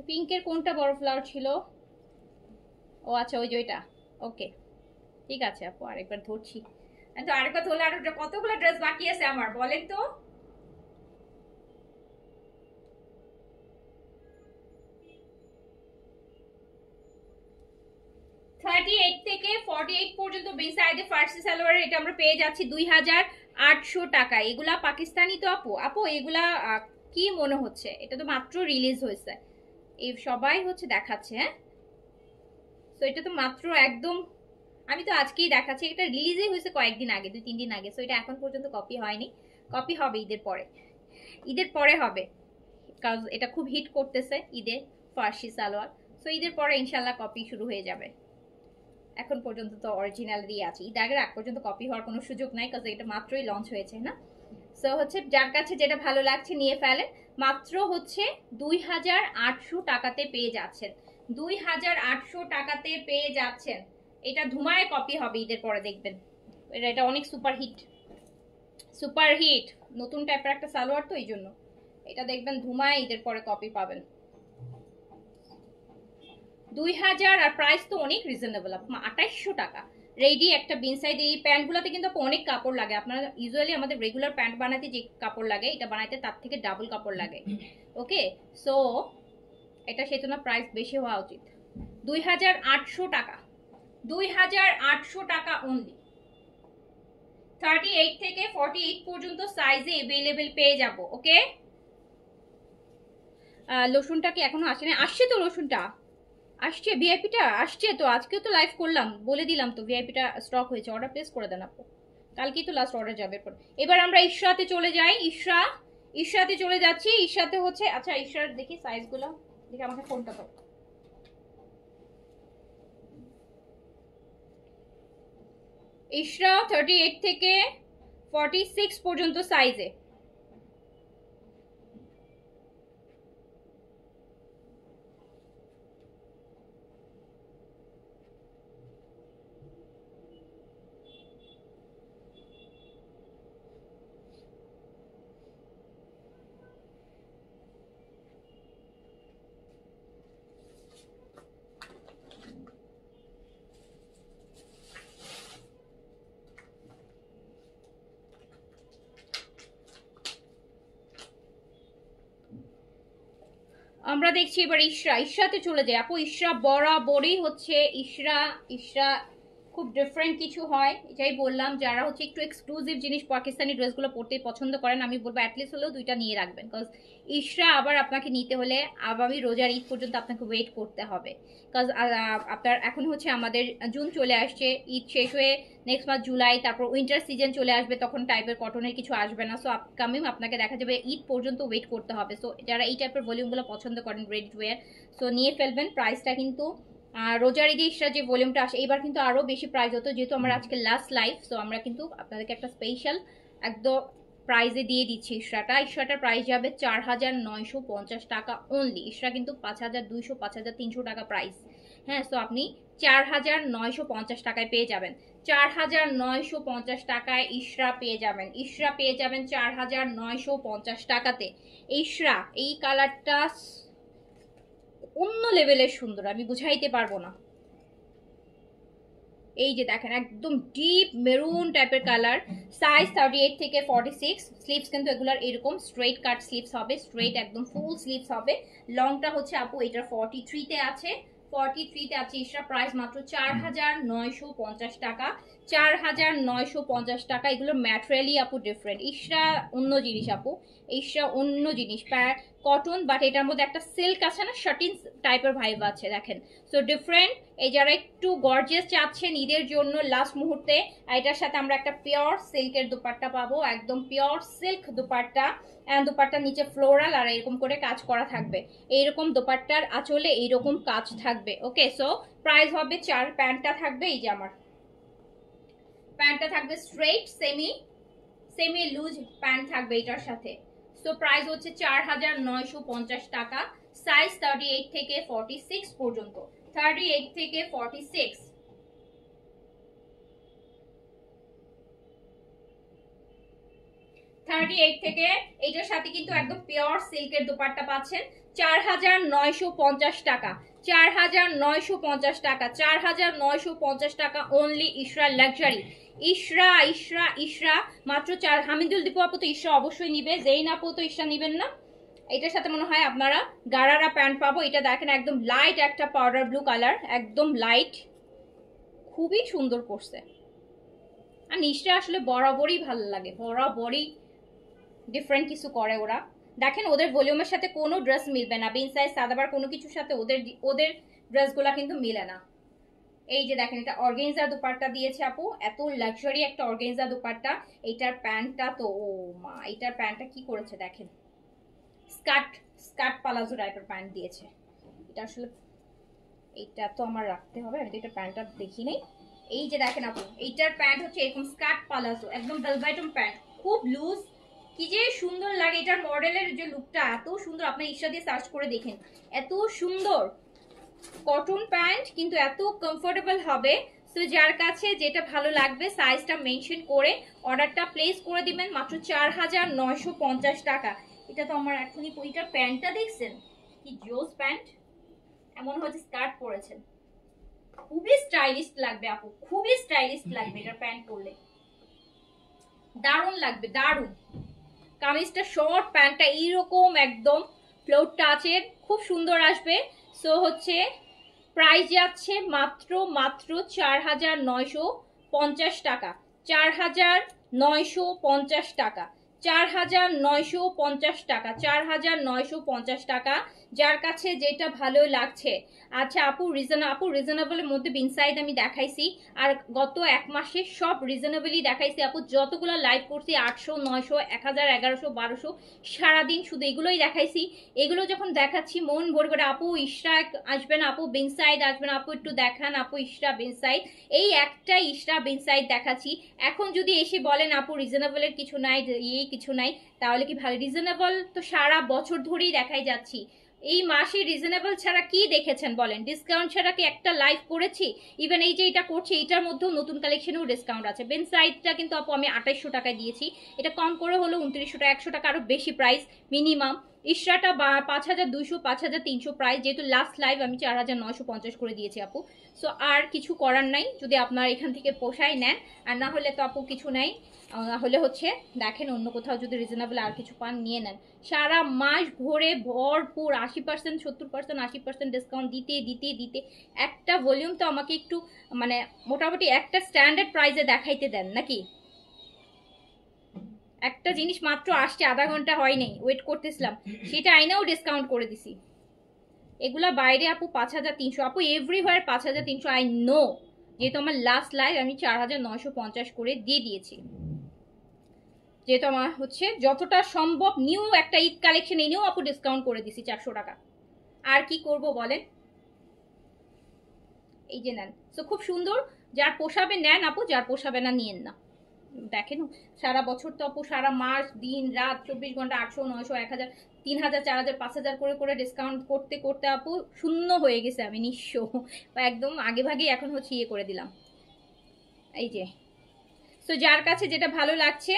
পিঙ্কের কোনটা বড় ফ্লাওয়ার ছিল? ও আচ্ছা, ওই যে ওইটা। ওকে, ঠিক আছে আপু, আরেকবার ধরছি। তো আরেকবার ধরলে আর কতগুলো ড্রেস বাকি আছে আমার বলেন তো? থেকে 48 পর্যন্ত বিগ সাইজে ফার্সি সালোয়ার, এটা আমরা পেয়ে যাচ্ছি 2800 টাকা। এগুলা পাকিস্তানি তো আপু? আপু এগুলা কি মনে হচ্ছে? এটা তো মাত্র রিলিজ হয়েছে, এই সবাই হচ্ছে দেখাচ্ছে। হ্যাঁ, তো এটা তো মাত্র একদম, আমি তো আজকেই দেখাচ্ছি, এটা রিলিজই হয়েছে কয়েকদিন আগে, 2-3 দিন আগে। সো এটা এখন পর্যন্ত কপি হয়নি, কপি হবে ঈদের পরে, ঈদের পরে হবে, কারণ এটা খুব হিট করতেছে ঈদে ফার্সি সালোয়ার। সো ঈদের পরে ইনশাল্লাহ কপি শুরু হয়ে যাবে। এখন পর্যন্ত তো অরিজিনাল দিয়ে আছে, ঈদ আগের আগ পর্যন্ত কপি হওয়ার কোনো সুযোগ নাই, কারণ এটা মাত্রই লঞ্চ হয়েছে না। সো হচ্ছে যার কাছে যেটা ভালো লাগছে নিয়ে ফেলেন। মাত্র হচ্ছে 2800 টাকাতে পেয়ে যাচ্ছেন, 2800 টাকাতে পেয়ে যাচ্ছেন। এটা ধুমায় কপি হবে ঈদের পরে, দেখবেন। এটা অনেক সুপার হিট, সুপার হিট নতুন টাইপের একটা সালোয়ার, তো এই জন্য এটা দেখবেন ধুমায় ঈদের পরে কপি পাবেন। 2000, আর প্রাইস তো অনেক রিজনেবল, 2800 টাকা। রেডি একটা বিন সাইড। এই প্যান্টগুলোতে কিন্তু অনেক কাপড় লাগে, আপনারা ইউজুয়ালি আমাদের রেগুলার প্যান্ট বানাতে যে কাপড় লাগে, এটা বানাইতে তার থেকে ডাবল কাপড় লাগে। ওকে, সো এটা সেজন্য প্রাইস বেশি হওয়া উচিত। 2800 টাকা, 2800 টাকা অনলি। 38 থেকে 48 পর্যন্ত সাইজে অ্যাভেলেবেল পেয়ে যাব। ওকে, লোশনটা কি এখনো আসেনি? আসছে তো লোশনটা, আসছে। ভিআইপিটা আসছে তো, আজকেও তো লাইভ করলাম, বলে দিলাম তো ভিআইপিটা স্টক হয়েছে, অর্ডার প্লেস করে দেন আপু, কালকেই তো লাস্ট অর্ডার যাবে। এবার আমরা ইশরাতে চলে যাই। ইশরাতে চলে যাচ্ছি। ইশরাতে হচ্ছে, আচ্ছা ইশরার দেখি সাইজগুলো, দেখি আমাকে ফোনটা দাও। ইশরা 38 থেকে 46 পর্যন্ত সাইজে। আমরা দেখছি এবার ইশরাতে চলে যাই আপু। ইশরা বরাবরই হচ্ছে ইশরা খুব ডিফারেন্ট কিছু হয়, এটাই বললাম। যারা হচ্ছে একটু এক্সক্লুসিভ জিনিস পাকিস্তানি ড্রেসগুলো পরতে পছন্দ করেন, আমি বলবো অ্যাটলিস্ট হলেও 2টা নিয়ে রাখবেন, বিকজ ইশরা আবার আপনাকে নিতে হলে আগামী রোজার ঈদ পর্যন্ত আপনাকে ওয়েট করতে হবে। বিকজ আপনার এখন হচ্ছে আমাদের জুন চলে আসছে, ঈদ শেষ হয়ে নেক্সট মাস জুলাই, তারপর উইন্টার সিজন চলে আসবে, তখন টাইপের কটনের কিছু আসবে না। সো আপকামিং আপনাকে দেখা যাবে ঈদ পর্যন্ত ওয়েট করতে হবে। সো যারা এই টাইপের ভলিউমগুলো পছন্দ করেন রেডি টু ওয়্যার, সো নিয়ে ফেলবেন। প্রাইসটা কিন্তু রোজার ঈদে ইশরা যে ভলিউমটা আসে এইবার কিন্তু আরও বেশি প্রাইস হতো, যেহেতু আমরা আজকে লাস্ট লাইভ, সো আমরা কিন্তু আপনাদেরকে একটা স্পেশাল একদম প্রাইজে দিয়ে দিচ্ছি ইশরাটার প্রাইস যাবে 4950 টাকা অনলি। ইশরা কিন্তু 5200 5300 টাকা প্রাইস। হ্যাঁ, সো আপনি 4950 টাকায় পেয়ে যাবেন, 4950 টাকায় ইশরা পেয়ে যাবেন। ইশরা পেয়ে যাবেন 4950 টাকাতে। ইশরা এই কালারটা অন্য লেভেলের সুন্দর, আমি বুঝাইতে পারবো না। এই যে দেখেন একদম ডিপ মেরুন টাইপের কালার, সাইজ 38 থেকে 46। স্লিভস কিন্তু এগুলার এরকম স্ট্রেট কাট স্লিভস হবে, স্ট্রেট একদম ফুল স্লিভস হবে। লংটা হচ্ছে আপু এটার 43-তে আছে, 43-তে আছে। ইশরা প্রাইস মাত্র 4950 টাকা, 4950 টাকা। এগুলো ম্যাটেরিয়ালি আপু ডিফারেন্ট, ইশরা অন্য জিনিস আপু, ইশরা অন্য জিনিস। কটন, বাট এটার মধ্যে একটা সিল্ক আছে না, শার্টিন টাইপের ভাইব আছে, দেখেন। So different. এই যারা একটু গর্জিয়াস চাচ্ছেন ঈদের জন্য লাস্ট মুহূর্তে, এটার সাথে আমরা একটা পিওর সিল্কের দুপাট্টা পাবো, একদম পিওর সিল্ক দুপাট্টা। দুপাট্টার নিচে ফ্লোরাল আর এরকম করে কাজ করা থাকবে, এইরকম দুপাট্টার আঁচলে এইরকম কাজ থাকবে। ওকে, সো প্রাইস হবে প্যান্টটা থাকবে, এই যে আমার প্যান্টটা থাকবে স্ট্রেট সেমি লুজ প্যান্ট থাকবে এটার সাথে। সো প্রাইস হচ্ছে 4950 টাকা। সাইজ 38 থেকে 46 পর্যন্ত, 38 থেকে 46। থেকে এটার সাথে কিন্তু একদম পিওর সিল্কের দোপাট্টা পাচ্ছেন 4950 টাকা, 4950 টাকা, 4950 টাকা অনলি ইশরা লাক্সারি। ইশরা ইশরা ইশরা মাত্র 4। হামিদুল দীপু আপু তো ইশরা অবশ্যই নিবে, জেইন আপু তো ইশরা নিবেন না। এটার সাথে মনে হয় আপনারা গারারা প্যান্ট পাবো। এটা দেখেন একদম লাইট একটা পাউডার ব্লু কালার, একদম লাইট, খুবই সুন্দর করছে। আর নিচটা আসলে বরাবরই ভালো লাগে, বরাবরই ডিফারেন্ট কিছু করে ওরা। দেখেন ওদের ভলিউমের সাথে কোনো ড্রেস মিলবে না, বিন সাইজ সাদাবার কোনো কিছুর সাথে ওদের ড্রেসগুলা কিন্তু মিলে না। এই যে দেখেন এটা অর্গানজা দুপাট্টা দিয়েছে আপু, এত লাক্সারি একটা অর্গানজা দুপাট্টা। এইটার প্যান্টটা তো ও মা, এইটার প্যান্টটা কি করেছে দেখেন, স্কার্ট স্কার্ট পালাজো টাইপের প্যান্ট দিয়েছে। এটা আসলে এইটা তো আমার রাখতে হবে, আমি তো এটা প্যান্টটা দেখি নাই। এই যে দেখেন আপু, এইটার প্যান্ট হচ্ছে এরকম স্কার্ট পালাজো, একদম বেলবাইটম প্যান্ট, খুব লুজ, কি যে সুন্দর লাগে। এটার মডেলের যে লুকটা এত সুন্দর, আপনি ইশরা দিয়ে সার্চ করে দেখেন, এত সুন্দর কটন প্যান্ট, কিন্তু এত কমফোর্টেবল হবে। তো যার কাছে যেটা ভালো লাগবে সাইজটা মেনশন করে অর্ডারটা প্লেস করে দিবেন মাত্র 4950 টাকা। এটা তো আমার এখনই, এটার প্যান্টটা দেখছেন কি জোস প্যান্ট, এমন হচ্ছে স্কার্ট পরেছেন, খুবই স্টাইলিশ লাগবে আপু, খুবই স্টাইলিশ লাগবে এটার প্যান্ট পরলে, দারুণ লাগবে, দারুণ। কামিজটা শর্ট, প্যান্টটা এইরকম একদম ফ্লোর টাচের, খুব সুন্দর আসবে। সো হচ্ছে প্রাইস যাচ্ছে মাত্র 4950 টাকা, 4950 টাকা, 4950 টাকা, 4950 টাকা। যার কাছে যেটা ভালো লাগছে। আচ্ছা আপু রিজনেবলের মধ্যে বিনসাইড আমি দেখাইছি, আর গত এক মাসে সব রিজনেবলই দেখাইছি আপু, যতগুলো লাইভ করছি 800 900 1000 1100 1200 সারাদিন শুধু এগুলোই দেখাইছি। এগুলো যখন দেখাচ্ছি মন ভরে করে, আপু ইশরা আসবেন, আপু বিনসাইড আসবেন, আপু একটু দেখান, আপু ইশরা বিনসাইড, এই একটা ইশরা বিনসাইড দেখাচ্ছি। এখন যদি এসে বলেন আপু রিজনেবলের কিছু নাই, এই কিছু নাই, তাহলে কি ভালো? রিজনেবল তো সারা বছর ধরেই দেখাই যাচ্ছি, এই মাসে রিজনেবল ছাড়া কি দেখেছেন বলেন? ডিসকাউন্ট ছাড়া কি একটা লাইভ করেছি? ইভেন এই যে এটা করছি এটার মধ্যেও নতুন কালেকশনেও ডিসকাউন্ট আছে। বেন সাইডটা কিন্তু আপু আমি 2800 টাকায় দিয়েছি, এটা কম করে হলো 2900 টাকা, 100 টাকা আরো বেশি প্রাইস মিনিমাম। ইশরাটা 5200 5300 প্রাইস, যেহেতু লাস্ট লাইভ আমি 4950 করে দিয়েছি আপু। সো আর কিছু করার নাই, যদি আপনার এখান থেকে পোষায় নেন, আর না হলে তো আপু কিছু নাই, হলে হচ্ছে দেখেন অন্য কোথাও যদি রিজনেবল আর কিছু পান নিয়ে নেন। সারা মাস ভরে ভরপুর 80% 70% 80% ডিসকাউন্ট দিতে দিতে দিতে একটা ভলিউম তো আমাকে একটু মানে মোটামুটি একটা স্ট্যান্ডার্ড প্রাইসে দেখাইতে দেন নাকি? একটা জিনিস মাত্র আসছে, আধা ঘন্টা হয়নি, ওয়েট করতেছিলাম, সেটা আইনাও ডিসকাউন্ট করে দিছি। এগুলা বাইরে আপু 5300, আপু এভরিওয়্যার 5300। আই নো, যেহেতু আমার লাস্ট লাইভ আমি 4950 করে দিয়ে দিয়েছি, যেহেতু আমার হচ্ছে যতটা সম্ভব নিউ একটা ঈদ কালেকশন এনেও আপু ডিসকাউন্ট করে দিছি 400 টাকা। আর কি করব বলেন? এই যে নেন, তো খুব সুন্দর, যার পোষাবে নেন আপু, যার পোষাবে না নিয়েন না। দেখেন সারা বছর তো আপু, সারা মাস দিন রাত 24 ঘন্টা 800 900 1000 3000 4000 5000 করে করে ডিসকাউন্ট করতে করতে আপু শূন্য হয়ে গেছে, আমি নিঃস্ব একদম আগে ভাগে এখন হচ্ছে ইয়ে করে দিলাম। এই যে, তো যার কাছে যেটা ভালো লাগছে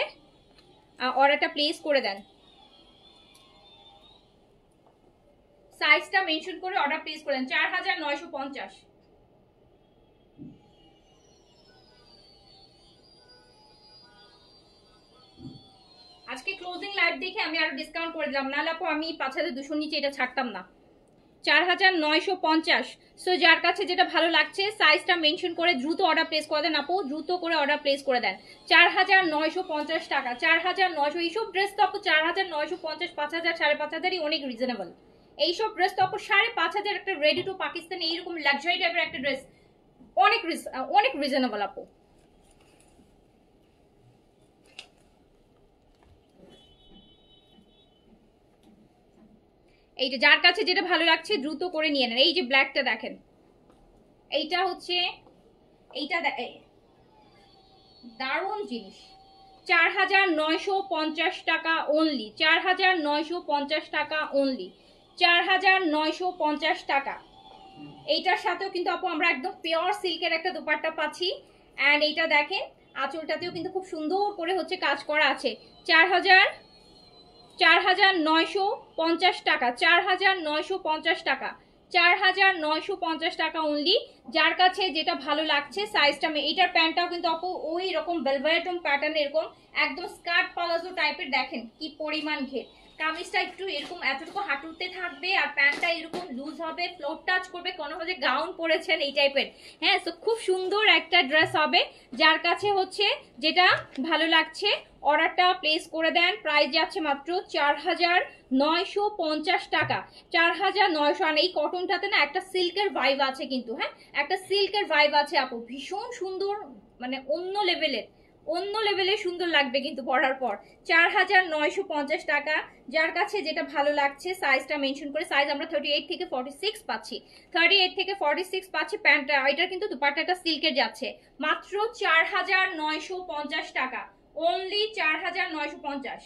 অর্ডারটা প্লেস করে দেন, সাইজটা মেনশন করে অর্ডার প্লেস করে দেন 4950। আজকে ক্লোজিং লাইভ দেখে আমি আরো ডিসকাউন্ট করে দিলাম, নাহলে আপু আমি 5200 নিচে এটা ছাড়তাম না। 4950। সো যার কাছে যেটা ভালো লাগছে সাইজটা মেনশন করে দ্রুত অর্ডার প্লেস করে দেন আপু, দ্রুত করে অর্ডার প্লেস করে দেন। 4950 টাকা, 4900। এইসব ড্রেস তো আপু 4950 5000 5500ই অনেক রিজনেবল। এইসব ড্রেস তো আপু 5500 একটা রেডি টু পাকিস্তানি এইরকম লাক্সারি টাইপের একটা ড্রেস অনেক অনেক রিজনেবল আপু। এই যে যার কাছে যেটা ভালো লাগছে দ্রুত করে নিয়ে নেন। এই যে ব্ল্যাকটা দেখেন, এইটা হচ্ছে এইটা দারুণ জিনিস, 4950 টাকা অনলি, 4950 টাকা অনলি, 4950 টাকা। এইটার সাথেও কিন্তু আপু আমরা একদম পিওর সিল্কের একটা দুপাট্টা পাচ্ছি। অ্যান্ড এইটা দেখেন আঁচলটাতেও কিন্তু খুব সুন্দর করে হচ্ছে কাজ করা আছে। 4950 টাকা, 4950 টাকা, 4950 টাকা অনলি। যার কাছে যেটা ভালো লাগছে সাইজটা, এইটার প্যান্টটাও কিন্তু আপু ওই রকম বেলভেটম প্যাটার্ন, এরকম একদম স্কার্ট পালাজো টাইপের। দেখেন কি পরিমাণ ঘের, কামিজটা একটু এরকম এতটুকু হাঁটুতে থাকবে আর প্যান্টটা এরকম লুজ হবে, ফ্লোর টাচ করবে, কোনো হচ্ছে গাউন পরেছেন এই টাইপের। হ্যাঁ, তো খুব সুন্দর একটা ড্রেস হবে। যার কাছে হচ্ছে যেটা ভালো লাগছে অর্ডারটা প্লেস করে দেন। প্রাইস যাচ্ছে মাত্র 4950 টাকা, 4900। আর এই কটনটাতে না একটা সিল্কের ভাইব আছে কিন্তু, হ্যাঁ একটা সিল্কের ভাইব আছে আপু, ভীষণ সুন্দর, মানে অন্য লেভেলের সুন্দর লাগবে কিন্তু পরার পর। 4950 টাকা। যার কাছে যেটা ভালো লাগছে সাইজটা মেনশন করে, সাইজ আমরা 38 থেকে 46 পাচ্ছি, 38 থেকে 46 পাচ্ছি। প্যান্টটা এটা কিন্তু দুপাট্টাটা সিল্কের যাচ্ছে মাত্র 4950 টাকা, অনলি 4950।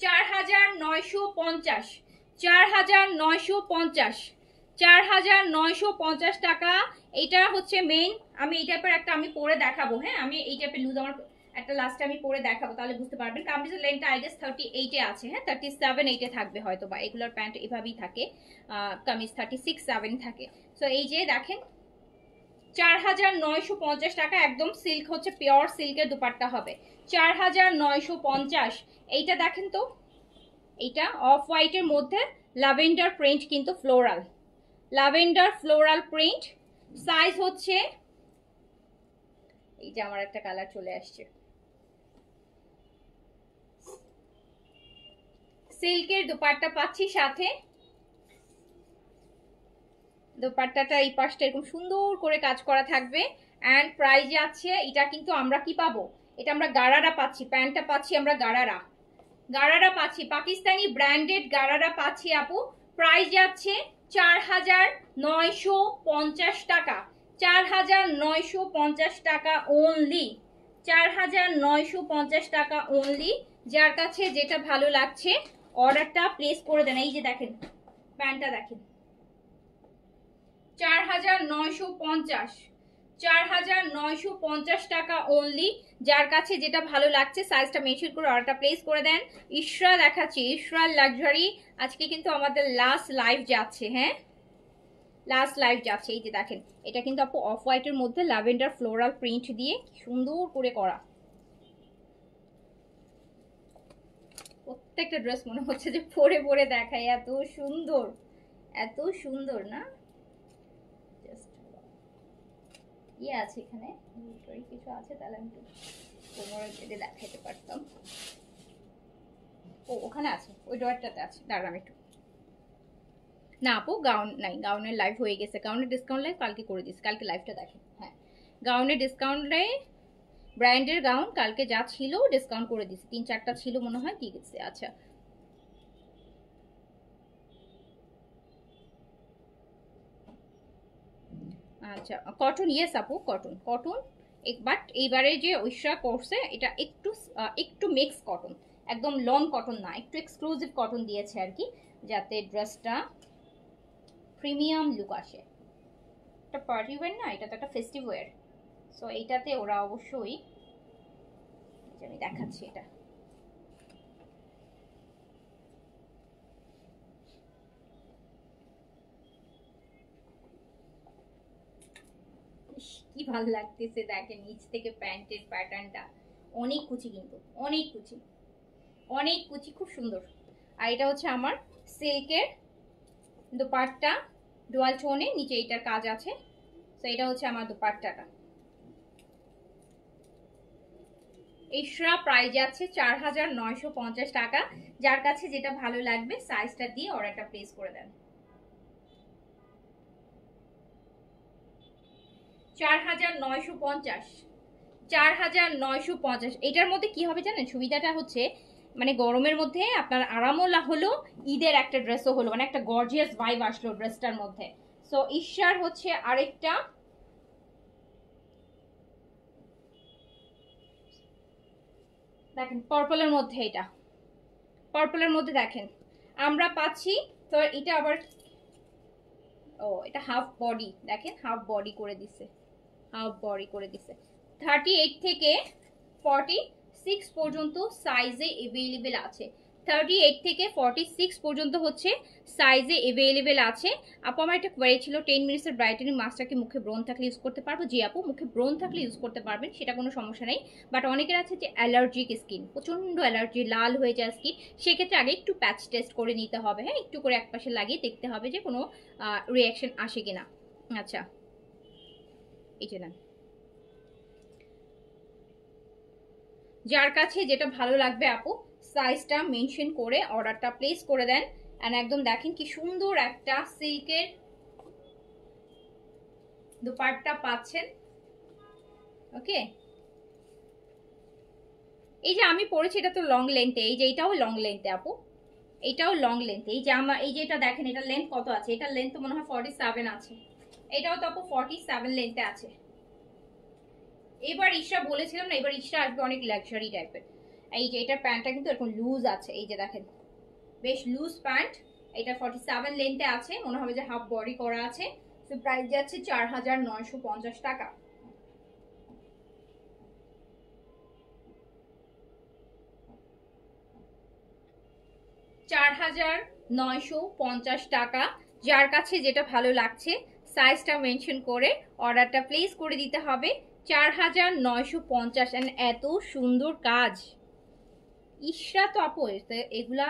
4950, 4950, 4950 টাকা। এটা হচ্ছে মেইন। আমি এই টাইপের একটা আমি পরে দেখাবো, হ্যাঁ আমি এই টাইপের লুজ আমার একটা লাস্টে আমি পরে দেখাবো, তাহলে বুঝতে পারবেন। কামিজের লেন্থটা আই গেস 38 এ আছে, হ্যাঁ 37 8 এ থাকবে হয়তো, বা এগুলোর প্যান্ট এভাবেই থাকে, কামিজ 36 7 থাকে। সো এই যে দেখেন 4950 টাকা, একদম সিল্ক হচ্ছে পিওর সিল্কের দুপাট্টা হবে 4950। এইটা দেখেন তো, এইটা অফ হোয়াইটের মধ্যে ল্যাভেন্ডার প্রিন্ট, কিন্তু floral, lavender floral print. Size হচ্ছে, এই যে আমার একটা কালার চলে আসছে, সিল্কের দুপাট্টা পাচ্ছি সাথে। দুপাট্টাটা এই পাশটা এরকম সুন্দর করে কাজ করা থাকবে। অ্যান্ড প্রাইস আছে, এটা কিন্তু আমরা কি পাবো, এটা আমরা গারারা পাচ্ছি, প্যান্টটা পাচ্ছি আমরা গারারা পাচ্ছি, পাকিস্তানি ব্র্যান্ডেড গারারা পাচ্ছি আপু। প্রাইস যাচ্ছে 4950 টাকা, 4950 টাকা অনলি, 4950 টাকা অনলি। যার কাছে যেটা ভালো লাগছে অর্ডারটা প্লেস করে দেন। এই যে দেখেন প্যান্টটা দেখেন, 4950, 4950 টাকা অনলি। যার কাছে যেটা ভালো লাগছে সাইজটা মেনশন করে অর্ডারটা প্লেস করে দেন। ইশরা দেখাচ্ছি, ইশরা লাক্সারি। আজকে কিন্তু আমাদের লাস্ট লাইভ যাচ্ছে, হ্যাঁ লাস্ট লাইভ যাচ্ছে। এই যে দেখেন এটা কিন্তু আপু অফ হোয়াইটের মধ্যে ল্যাভেন্ডার ফ্লোরাল প্রিন্ট দিয়ে সুন্দর করে করা। প্রত্যেকটা ড্রেস মনে হচ্ছে যে পরে পরে দেখায়, এত সুন্দর, এত সুন্দর না। ইয়ে আছে এখানে কিছু আছে, তাহলে আমি একটু দেখাইতে পারতাম। ও ওখানে আছে, ওই ড্রয়ারটাতে আছে, দাঁড়ান একটু। না আপু গাউন নাই, গাউনের লাইভ হয়ে গেছে, গাউনের ডিসকাউন্ট লাইভ কালকে করে দিচ্ছি, কালকে লাইভটা দেখেন। হ্যাঁ গাউনের ডিসকাউন্ট লাইভ, ব্র্যান্ডের গাউন কালকে যা ছিল ডিসকাউন্ট করে দিচ্ছি, 3-4টা ছিল মনে হয়, ঠিক আছে। আচ্ছা আচ্ছা কটন, ইয়েস আপু কটন, কটন। বাট এইবারে যে ঐশা করছে এটা একটু একটু মিক্স কটন, একদম লং কটন না, একটু এক্সক্লুসিভ কটন দিয়েছে আর কি, যাতে ড্রেসটা প্রিমিয়াম লুক আসে। এটা পার্টি ওয়্যার না, এটা তো একটা ফেস্টিভ ওয়্যার। সো এইটাতে ওরা অবশ্যই, আমি দেখাচ্ছি এটা, কি ভালো লাগতেছে দেখেন নিচ থেকে প্যান্টের প্যাটার্নটা, অনেক কুচি কিন্তু, অনেক কুচি, অনেক কুচি, খুব সুন্দর। আর এটা হচ্ছে আমার সিল্কের দুপাট্টা, ডুয়াল টোনে, নিচে এইটার কাজ আছে। তো এটা হচ্ছে আমার দুপাট্টাটা। ইশরা প্রাইস যাচ্ছে 4950 টাকা। যার কাছে যেটা ভালো লাগবে সাইজটা দিয়ে অর্ডারটা প্লেস করে দেন। 4950, 4950। এটার মধ্যে কি হবে জানেন, সুবিধাটা হচ্ছে মানে গরমের মধ্যে আপনার আরামও হলো, ঈদের একটা ড্রেসও হলো, মানে একটা গর্জিয়াস ভাইব আসলো ড্রেসটার মধ্যে। সো ইশার হচ্ছে আরেকটা, দেখেন পার্পলের মধ্যে, এটা পার্পলের মধ্যে দেখেন আমরা পাচ্ছি। তো এটা আবার ও এটা হাফ বডি, দেখেন হাফ বডি করে দিছে, হাফ বডি করে দিছে। 38 থেকে 46 পর্যন্ত সাইজে अवेलेबल আছে। 38 থেকে 46 পর্যন্ত হচ্ছে সাইজে अवेलेबल আছে। আপু আমার একটা কোয়েরি ছিল, 10 মিনিটসের ব্রাইটেনিং মাস্কটা কি মুখে ব্রণ থাকলে ইউজ করতে পারবো? জি আপু, মুখে ব্রণ থাকলে ইউজ করতে পারবেন, সেটা কোনো সমস্যা নেই। বাট অনেকের আছে যে অ্যালার্জিক স্কিন, প্রচন্ড অ্যালার্জি, লাল হয়ে যায় স্কিন, সেক্ষেত্রে আগে একটু প্যাচ টেস্ট করে নিতে হবে। হ্যাঁ, একটু করে একপাশে লাগিয়ে দেখতে হবে যে কোনো রিয়াকশন আসে কিনা। আচ্ছা, এই যে নেন, যার কাছে যেটা ভালো লাগবে আপু সাইজটা মেনশন করে অর্ডারটা প্লেস করে দেন। এন্ড একদম দেখেন কি সুন্দর একটা সিল্কের দুপাট্টা পাচ্ছেন। ওকে, এই যে আমি পরেছি এটা তো লং লেন্থে, এই যে এটাও লং লেন্থে আপু, এটাও লং লেন্থে। এই যে আমার এই যে এটা দেখেন, এটা লেন্থ কত আছে, এটা লেন্থ তো মনে হয় 47 আছে, এটাও তো আপু 47 লেন্থে আছে। এবার ইশরা বলেছিলাম না, এবার ইশরা আসবে অনেক লাক্সারি টাইপের। এই যে এটার প্যান্টটা কিন্তু এরকম লুজ আছে, এই যে দেখেন বেশ লুজ প্যান্ট, এটা 47 লেন্থে আছে, মনে হবে যে হাফ বডি করা আছে। তো প্রাইস যাচ্ছে 4950 টাকা। টাকা। যার কাছে যেটা ভালো লাগছে সাইজটা মেনশন করে অর্ডারটা প্লেস করে দিতে হবে। 4950। এন্ড এত সুন্দর কাজ, ইশরা তো আপু এগুলা,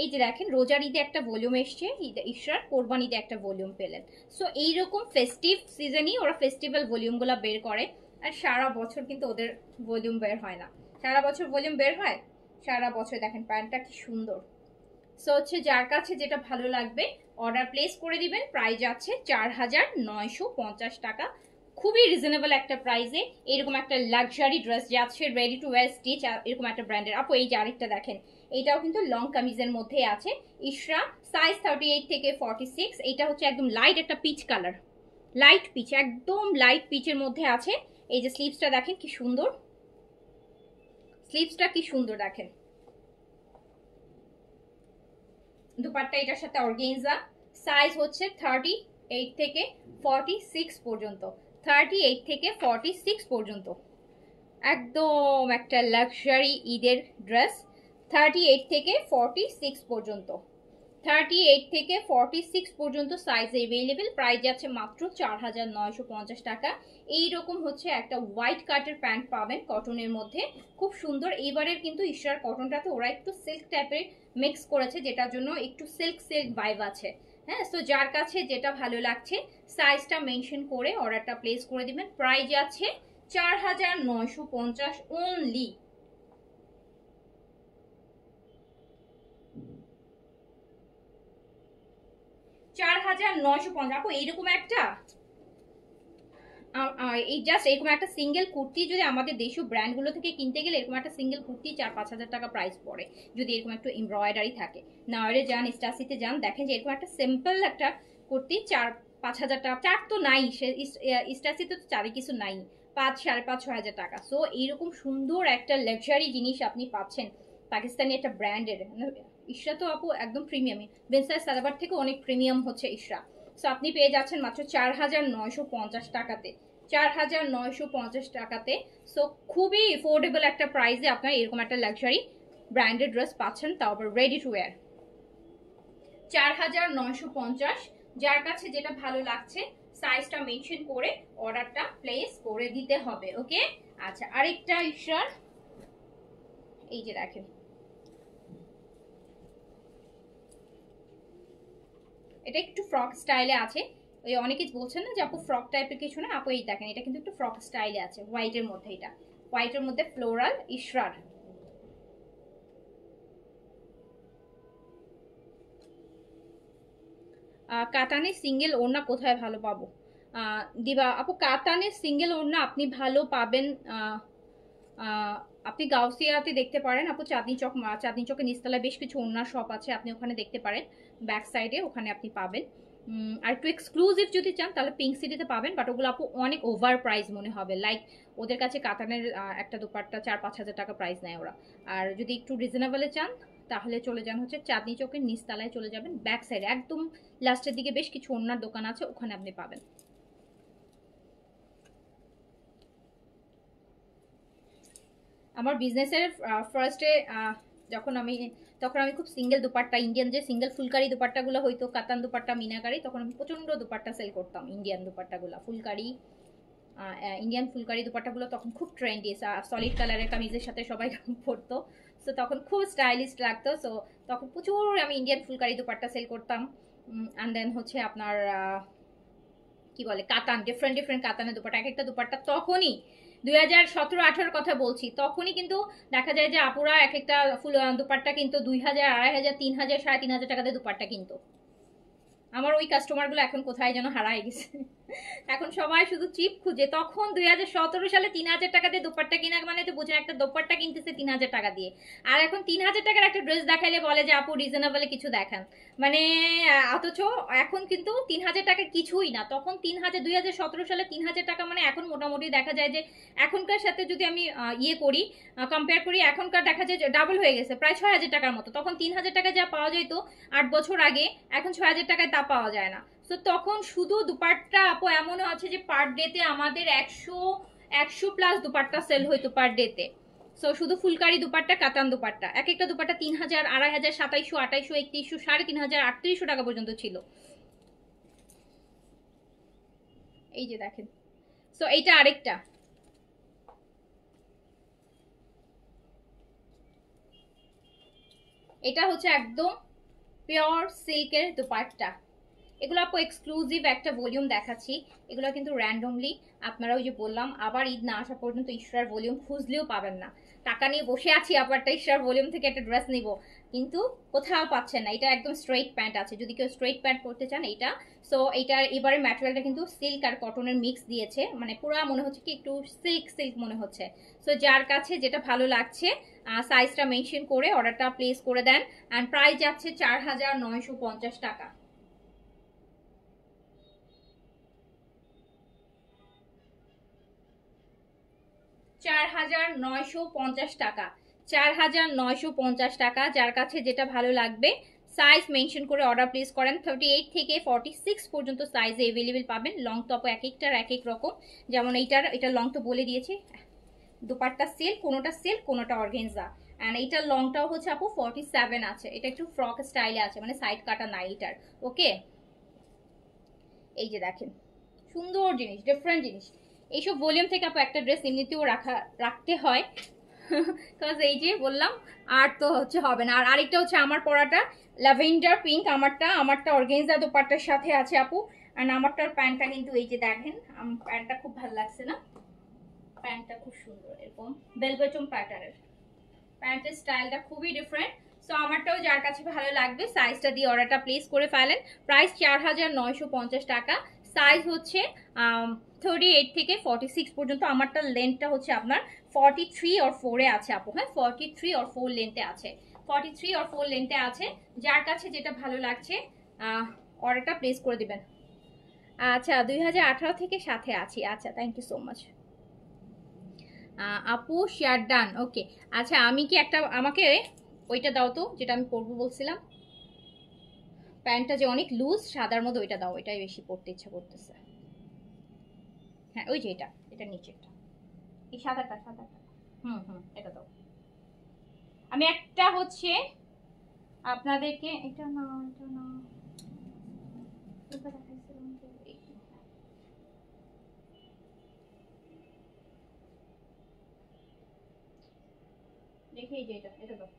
এই যে দেখেন রোজার ঈদে একটা ভলিউম এসছে, ইশরার কোরবানিতে একটা ভলিউম পেলেন। সো এইরকম ফেস্টিভ সিজনই ওরা ফেস্টিভ্যাল ভলিউমগুলো বের করে, আর সারা বছর কিন্তু ওদের ভলিউম বের হয় না। সারা বছর ভলিউম বের হয়, সারা বছর দেখেন প্যান্টটা কি সুন্দর। সো হচ্ছে যার কাছে যেটা ভালো লাগবে অর্ডার প্লেস করে দিবেন। প্রাইস আছে 4950 টাকা, খুবই রিজনেবল একটা প্রাইসে এরকম একটা লাক্সারি ড্রেস যাচ্ছে রেডি টু ওয়্যার স্টিচ এরকম একটা ব্র্যান্ডের। আপু এই যে আরেকটা দেখেন, এটাও কিন্তু লং কামিজের মধ্যে আছে, ইশরা সাইজ 38 থেকে 46। এটা হচ্ছে একদম লাইট একটা পিচ কালার, লাইট পিচ, একদম লাইট পিচের মধ্যে আছে। এই যে স্লিভসটা দেখেন কি সুন্দর, স্লিভসটা কি সুন্দর দেখেন, দুপাট্টা এটার সাথে অর্গানজা। সাইজ হচ্ছে 38 থেকে 46 পর্যন্ত, 38 থেকে 46 পর্যন্ত, একদম একটা লাক্সারি ঈদের ড্রেস। 38 থেকে 46 পর্যন্ত, 38 থেকে 46 পর্যন্ত সাইজ অ্যাভেলেবেল। প্রাইস যাচ্ছে মাত্র 4950 টাকা। এইরকম হচ্ছে একটা হোয়াইট কাটের প্যান্ট পাবেন কটনের মধ্যে, খুব সুন্দর। এইবারের কিন্তু ইশরার কটনটাতে ওরা একটু সিল্ক টাইপের মিক্স করেছে, যেটার জন্য একটু সিল্ক সিল্ক ভাইব আছে। হ্যাঁ, তো যার কাছে যেটা ভালো লাগছে সাইজটা মেনশন করে অর্ডারটা প্লেস করে দিবেন। প্রাইস যাচ্ছে 4950 অনলি। 4950। আপু এইরকম একটা এই জাস্ট এরকম একটা সিঙ্গেল কুর্তি যদি আমাদের দেশীয় ব্র্যান্ডগুলো থেকে কিনতে গেলে এরকম একটা সিঙ্গেল কুর্তি 4-5 হাজার টাকা প্রাইস পড়ে, যদি এরকম একটু এমব্রয়ডারি থাকে। নাওয়ারে যান, স্টাসিতে যান, দেখেন যে এরকম একটা সিম্পল একটা কুর্তি 4-5 হাজার টাকা, 4 তো নাই, স্টাসিতে তো 4 কিছু নাই, 5-5.5-6 হাজার টাকা। সো এইরকম সুন্দর একটা লাক্সারি জিনিস আপনি পাচ্ছেন পাকিস্তানি একটা ব্র্যান্ডের। ইশরা তো আপু একদম প্রিমিয়াম, বেনসাই সাদাবার থেকে অনেক প্রিমিয়াম হচ্ছে ইশরা। সো আপনি পেয়ে যাচ্ছেন মাত্র 4950 টাকাতে, 4950 টাকাতে। সো খুবই এফোর্ডেবল একটা প্রাইসে আপনার এরকম একটা লাক্সারি ব্র্যান্ডেড ড্রেস পাচ্ছেন, তাও আবার রেডি টু ওয়্যার। 4950। যার কাছে যেটা ভালো লাগছে সাইজটা মেনশন করে অর্ডারটা প্লেস করে দিতে হবে। ওকে, আচ্ছা আরেকটা ইশরার, এই যে দেখেন এটা একটু ফ্রক স্টাইলে আছে। ওই অনেকে বলছেন না যে আপু ফ্রক টাইপের কিছু না, আপু এই দেখেন এটা কিন্তু একটু ফ্রক স্টাইলে আছে, হোয়াইটের মধ্যে, এটা হোয়াইটের মধ্যে ফ্লোরাল ইশরার। কাতানের সিঙ্গেল ওড়না কোথায় ভালো পাবো? দিবা আপু, কাতানের সিঙ্গেল ওড়না আপনি ভালো পাবেন, আপনি গাউসিয়াতে দেখতে পারেন আপু, চাঁদনি চকের নিচতলায় বেশ কিছু ওড়নার শপ আছে, আপনি ওখানে দেখতে পারেন, ব্যাক সাইডে ওখানে আপনি পাবেন। আর একটু এক্সক্লুসিভ যদি চান তাহলে পিঙ্ক সিটিতে পাবেন, বাট ওগুলো আপু অনেক ওভার প্রাইস মনে হবে। লাইক ওদের কাছে কাতানের একটা দোপাট্টা 4-5 হাজার টাকা প্রাইস নেয় ওরা। আর যদি একটু রিজনেবলে চান তাহলে চলে যান হচ্ছে চাঁদনি চকের নিচতলায় চলে যাবেন, ব্যাক সাইডে একদম লাস্টের দিকে বেশ কিছু ওড়নার দোকান আছে, ওখানে আপনি পাবেন। আমার বিজনেসের ফার্স্টে যখন আমি তখন আমি খুব সিঙ্গেল দুপাট্টা, ইন্ডিয়ান যে সিঙ্গেল ফুলকারি দুপাট্টাগুলো হয়তো কাতান দুপাট্টা মিনাকারি, তখন আমি প্রচন্ড দুপাট্টা সেল করতাম। ইন্ডিয়ান দুপাট্টাগুলো ফুলকারি, ইন্ডিয়ান ফুলকারি দুপাট্টাগুলো তখন খুব ট্রেন্ডি, সলিড কালারের কামিজের সাথে সবাই পরতো। সো তখন খুব স্টাইলিশ লাগতো। সো তখন প্রচুর আমি ইন্ডিয়ান ফুলকারি দুপাট্টা সেল করতাম। অ্যান্ড দেন হচ্ছে আপনার কি বলে কাতান, ডিফারেন্ট ডিফারেন্ট কাতানের দুপাট্টা, এক একটা দুপাট্টা তখনই 2017-18 কথা বলছি, তখনই কিন্তু দেখা যায় যে আপুরা এক একটা ফুল দুপাট্টা কিন্তু 2000, 2500, 3000, 3500 টাকা দিয়ে দুপাট্টা কিন্তু। আমার ওই কাস্টমারগুলো এখন কোথায় যেন হারায় গেছে। এখন সবাই শুধু চিপ খুঁজে। তখন 2017 সালে 3000 টাকা দিয়ে দোপাট্টা কিনা মানে তো বুঝেন একটা দোপাট্টা কিনতেছে 3000 টাকা দিয়ে। আর এখন 3000 টাকার একটা ড্রেস দেখাইলে বলে যে আপু রিজনেবলে কিছু দেখান, মানে অথচ এখন কিন্তু 3000 টাকা কিছুই না। তখন 2017 সালে 3000 টাকা মানে এখন মোটামুটি দেখা যায় যে এখনকার সাথে যদি আমি ইয়ে করি, কম্পেয়ার করি, এখনকার দেখা যায় যে ডাবল হয়ে গেছে, প্রায় 6000 টাকার মতো। তখন 3000 টাকা যা পাওয়া যেত 8 বছর আগে, এখন 6000 টাকায় তা পাওয়া যায় না। তো তখন শুধু দুপাট্টা আপু এমনও আছে যে পার ডেতে আমাদের 100+ দুপাট্টা সেল হইতো পার ডেতে। সো শুধু ফুলকারি দুপাট্টা, কাতান দুপাট্টা, এক একটা দুপাট্টা 3000, 2500, 2700, 2800, 3100, 3500, 3800 টাকা পর্যন্ত ছিল। এই যে দেখেন। সো এইটা আরেকটা, এটা হচ্ছে একদম পিওর সিল্কের দুপাট্টা। এগুলো আপু এক্সক্লুসিভ একটা ভলিউম দেখাচ্ছি, এগুলো কিন্তু র্যান্ডমলি আপনারা ওই যে বললাম আবার ঈদ না আসা পর্যন্ত ইশরার ভলিউম খুঁজলেও পাবেন না। টাকা নিয়ে বসে আছি আবারটা ইশরার ভলিউম থেকে একটা ড্রেস নিব, কিন্তু কোথাও পাচ্ছেন না। এটা একদম স্ট্রেইট প্যান্ট আছে, যদি কেউ স্ট্রেইট প্যান্ট পরতে চান এইটা। সো এইটার এবারে ম্যাটেরিয়ালটা কিন্তু সিল্ক আর কটনের মিক্স দিয়েছে, মানে পুরো মনে হচ্ছে কি একটু সিল্ক সিল্ক মনে হচ্ছে। সো যার কাছে যেটা ভালো লাগছে সাইজটা মেনশন করে অর্ডারটা প্লেস করে দেন। অ্যান্ড প্রাইস যাচ্ছে 4950 টাকা। 4950 টাকা, 4950 টাকা। যার কাছে যেটা ভালো লাগবে সাইজ মেনশন করে অর্ডার প্লেস করেন। 38 থেকে 46 পর্যন্ত সাইজে এভেলেবেল পাবেন। লং তো আপু এক একটার এক এক রকম, যেমন এটা লং তো বলে দিয়েছি, দুপাট্টা সিল্ক, কোনোটা সিল্ক কোনোটা অর্গেনজা। অ্যান্ড এইটার লংটাও হচ্ছে আপু 47 আছে। এটা একটু ফ্রক স্টাইলে আছে, মানে সাইড কাটা নাই এটার। ওকে, এই যে দেখেন সুন্দর জিনিস, ডিফারেন্ট জিনিস। এইসব ভলিউম থেকে আপু একটা ড্রেস এমনিতেও রাখতে হয়, বিকজ এই যে বললাম আর তো হচ্ছে হবে না। আর আরেকটা হচ্ছে আমার পরাটা ল্যাভেন্ডার পিঙ্ক, আমারটা অর্গেনজা দোপাট্টার সাথে আছে আপু। আর আমারটার প্যান্টটা কিন্তু এই যে দেখেন, প্যান্টটা খুব ভালো লাগছে না? প্যান্টটা খুব সুন্দর, এরকম বেলবেটম প্যাটার্নের প্যান্টের স্টাইলটা খুবই ডিফারেন্ট। সো আমারটাও যার কাছে ভালো লাগবে সাইজটা দিয়ে অর্ডারটা প্লেস করে ফেলেন। প্রাইস 4950 টাকা। সাইজ হচ্ছে 38 থেকে 46 পর্যন্ত। আমারটার লেন্থটা হচ্ছে আপনার 43 or 4-এ আছে আপু। হ্যাঁ, 43 or 4 লেন্থে আছে, 43 or 4 লেন্থে আছে। যার কাছে যেটা ভালো লাগছে অর্ডারটা প্লেস করে দিবেন। আচ্ছা, 2018 থেকে সাথে আছি। আচ্ছা, থ্যাংক ইউ সো মাচ আপু, শেয়ার ডান। ওকে, আচ্ছা আমি কি একটা আমাকে ওইটা দাও তো যেটা আমি পরবো বলছিলাম, প্যান্টটা যে অনেক লুজ সাদার মধ্যে, ওইটা দাও, এটাই বেশি পরতে ইচ্ছা করতেছে। হ্যাঁ ওই যে এটা নিচেরটা, এই সাদাটা সাদাটা। এটা দাও। আমি একটা হচ্ছে আপনাদেরকে, এটা না এটা না, দেখে এই যে এটা দাও।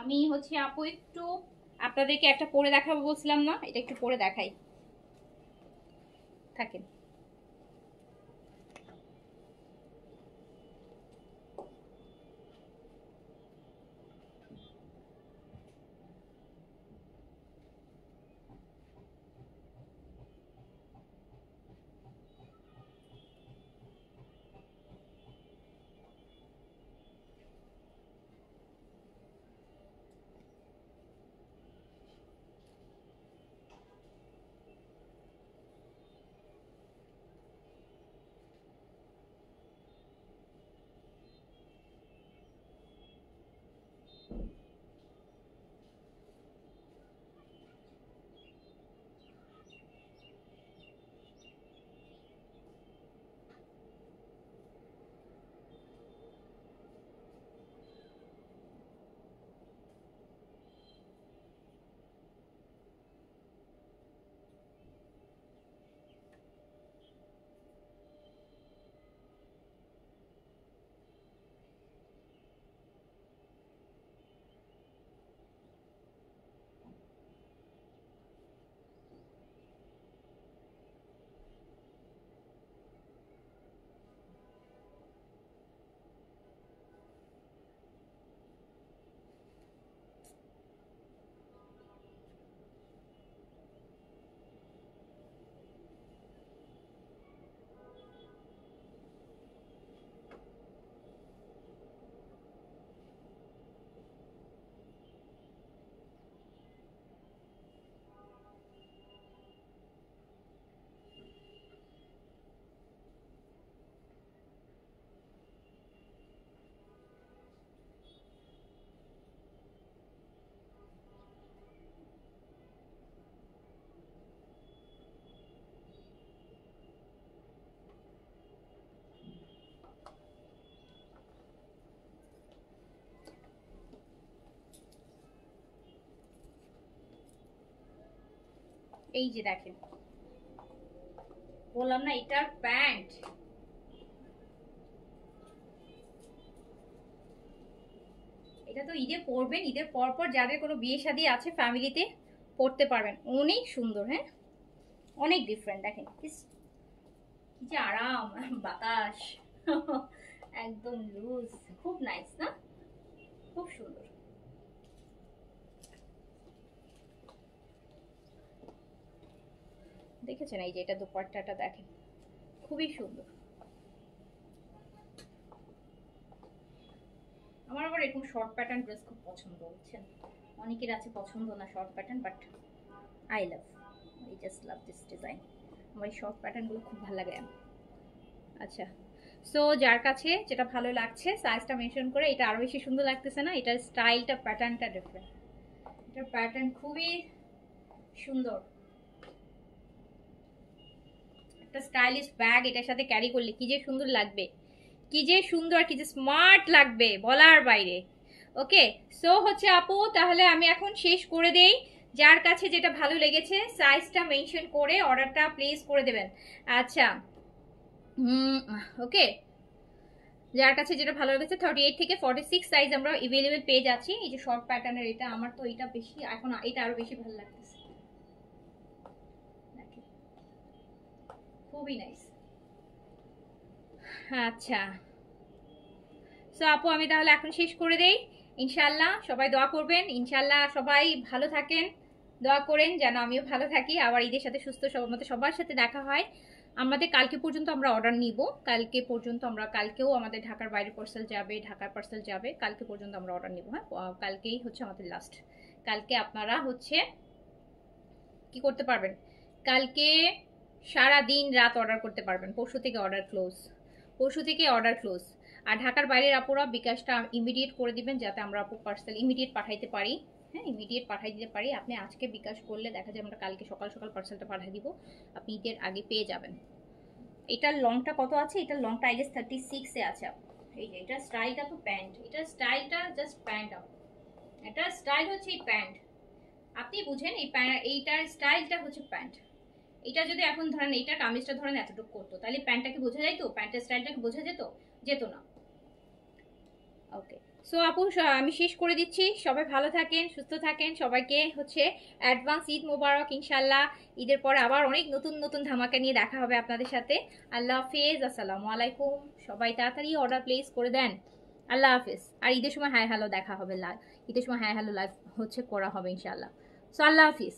আমি হচ্ছে আপু একটু আপনাদেরকে একটা পরে দেখাবো বলছিলাম না, এটা একটু পরে দেখাই, থাকেন। এই যে দেখেন, বললাম না এটার প্যান্ট, এটা তো ঈদে পরবেন, ঈদের পর পর যাদের কোনো বিয়ে শাদী আছে ফ্যামিলিতে পরতে পারবেন, অনেক সুন্দর। হ্যাঁ, অনেক ডিফারেন্ট। দেখেন কি যে আরাম, বাতাস একদম লুজ, খুব নাইস না, খুব সুন্দর। দেখেছেন এই যে এটা দোপাট্টাটা দেখেন, খুবই সুন্দর। আমার আবার এরকম শর্ট প্যাটার্ন ড্রেস খুব পছন্দ, বুঝছেন, অনেকের আছে পছন্দ না short pattern, but I love, I just love this design. আমার এই শর্ট প্যাটার্নগুলো খুব ভালো লাগে। আচ্ছা, সো যার কাছে যেটা ভালো লাগছে সাইজটা মেনশন করে, এটা আরো বেশি সুন্দর লাগতেছে না? এটার স্টাইলটা, প্যাটার্নটা ডিফারেন্ট, এটার প্যাটার্ন খুবই সুন্দর। একটা স্টাইলিশ ব্যাগ এটার সাথে ক্যারি করলে কি যে সুন্দর লাগবে, কি যে সুন্দর, কি যে স্মার্ট লাগবে, বলার বাইরে। ওকে, সো হচ্ছে আপু, তাহলে আমি এখন শেষ করে দেই। যার কাছে যেটা ভালো লেগেছে সাইজটা মেনশন করে অর্ডারটা প্লেস করে দেবেন। আচ্ছা, ওকে, যার কাছে যেটা ভালো লেগেছে 38 থেকে 46 সাইজ আমরা अवेलेबल পেয়ে যাচ্ছি। এই যে শর্ট প্যাটার্নের, এটা আমার তো এটা বেশি এখন, এটা আরো বেশি ভালো লাগতেছে, খুবই নাইস। আচ্ছা, সো আপু আমি তাহলে এখন শেষ করে দেই। ইনশাল্লাহ সবাই দোয়া করবেন, ইনশাল্লাহ সবাই ভালো থাকেন, দোয়া করেন যেন আমিও ভালো থাকি, আবার ঈদের সাথে সুস্থ মতো সবার সাথে দেখা হয়। আমাদের কালকে পর্যন্ত আমরা অর্ডার নিব, কালকে পর্যন্ত আমরা, কালকেও আমাদের ঢাকার বাইরে পার্সেল যাবে, ঢাকার পার্সেল যাবে, কালকে পর্যন্ত আমরা অর্ডার নিব। হ্যাঁ, কালকেই হচ্ছে আমাদের লাস্ট। কালকে আপনারা হচ্ছে কি করতে পারবেন, কালকে সারা দিন রাত অর্ডার করতে পারবেন, পরশু থেকে অর্ডার ক্লোজ, পরশু থেকে অর্ডার ক্লোজ। আর ঢাকার বাইরের আপুরা বিকাশটা ইমিডিয়েট করে দিবেন, যাতে আমরা আপু পার্সেল ইমিডিয়েট পাঠাইতে পারি। হ্যাঁ, ইমিডিয়েট পাঠাই দিতে পারি। আপনি আজকে বিকাশ করলে দেখা যায় আমরা কালকে সকাল সকাল পার্সেলটা পাঠিয়ে দিব, আপনি ঈদের আগে পেয়ে যাবেন। এটার লংটা কত আছে? এটার লংটা আই গেস 36 এ আছে। এই যে এটার স্টাইলটা তো প্যান্ট, এটার স্টাইলটা জাস্ট প্যান্ট আপ, এটার স্টাইল হচ্ছে এই প্যান্ট, আপনি বুঝেন এই এইটার স্টাইলটা হচ্ছে প্যান্ট। এটা যদি এখন ধরেন এইটার কামিজটা ধরেন এতটুকু করতো, তাহলে প্যান্টটাকে বোঝা যাইতো, প্যান্টের স্টাইলটাকে বোঝা যেত? যেত না। ওকে, সো আপু আমি শেষ করে দিচ্ছি। সবাই ভালো থাকেন, সুস্থ থাকেন, সবাইকে হচ্ছে অ্যাডভান্স ঈদ মোবারক। ইনশাল্লাহ ঈদের পরে আবার অনেক নতুন নতুন ধামাকা নিয়ে দেখা হবে আপনাদের সাথে। আল্লাহ হাফেজ, আসসালামু আলাইকুম। সবাই তাড়াতাড়ি অর্ডার প্লেস করে দেন। আল্লাহ হাফেজ। আর ঈদের সময় হাই হ্যালো দেখা হবে, লাইভ ঈদের সময় হাই হ্যালো লাইভ হচ্ছে করা হবে ইনশাল্লাহ। সো আল্লাহ হাফিজ।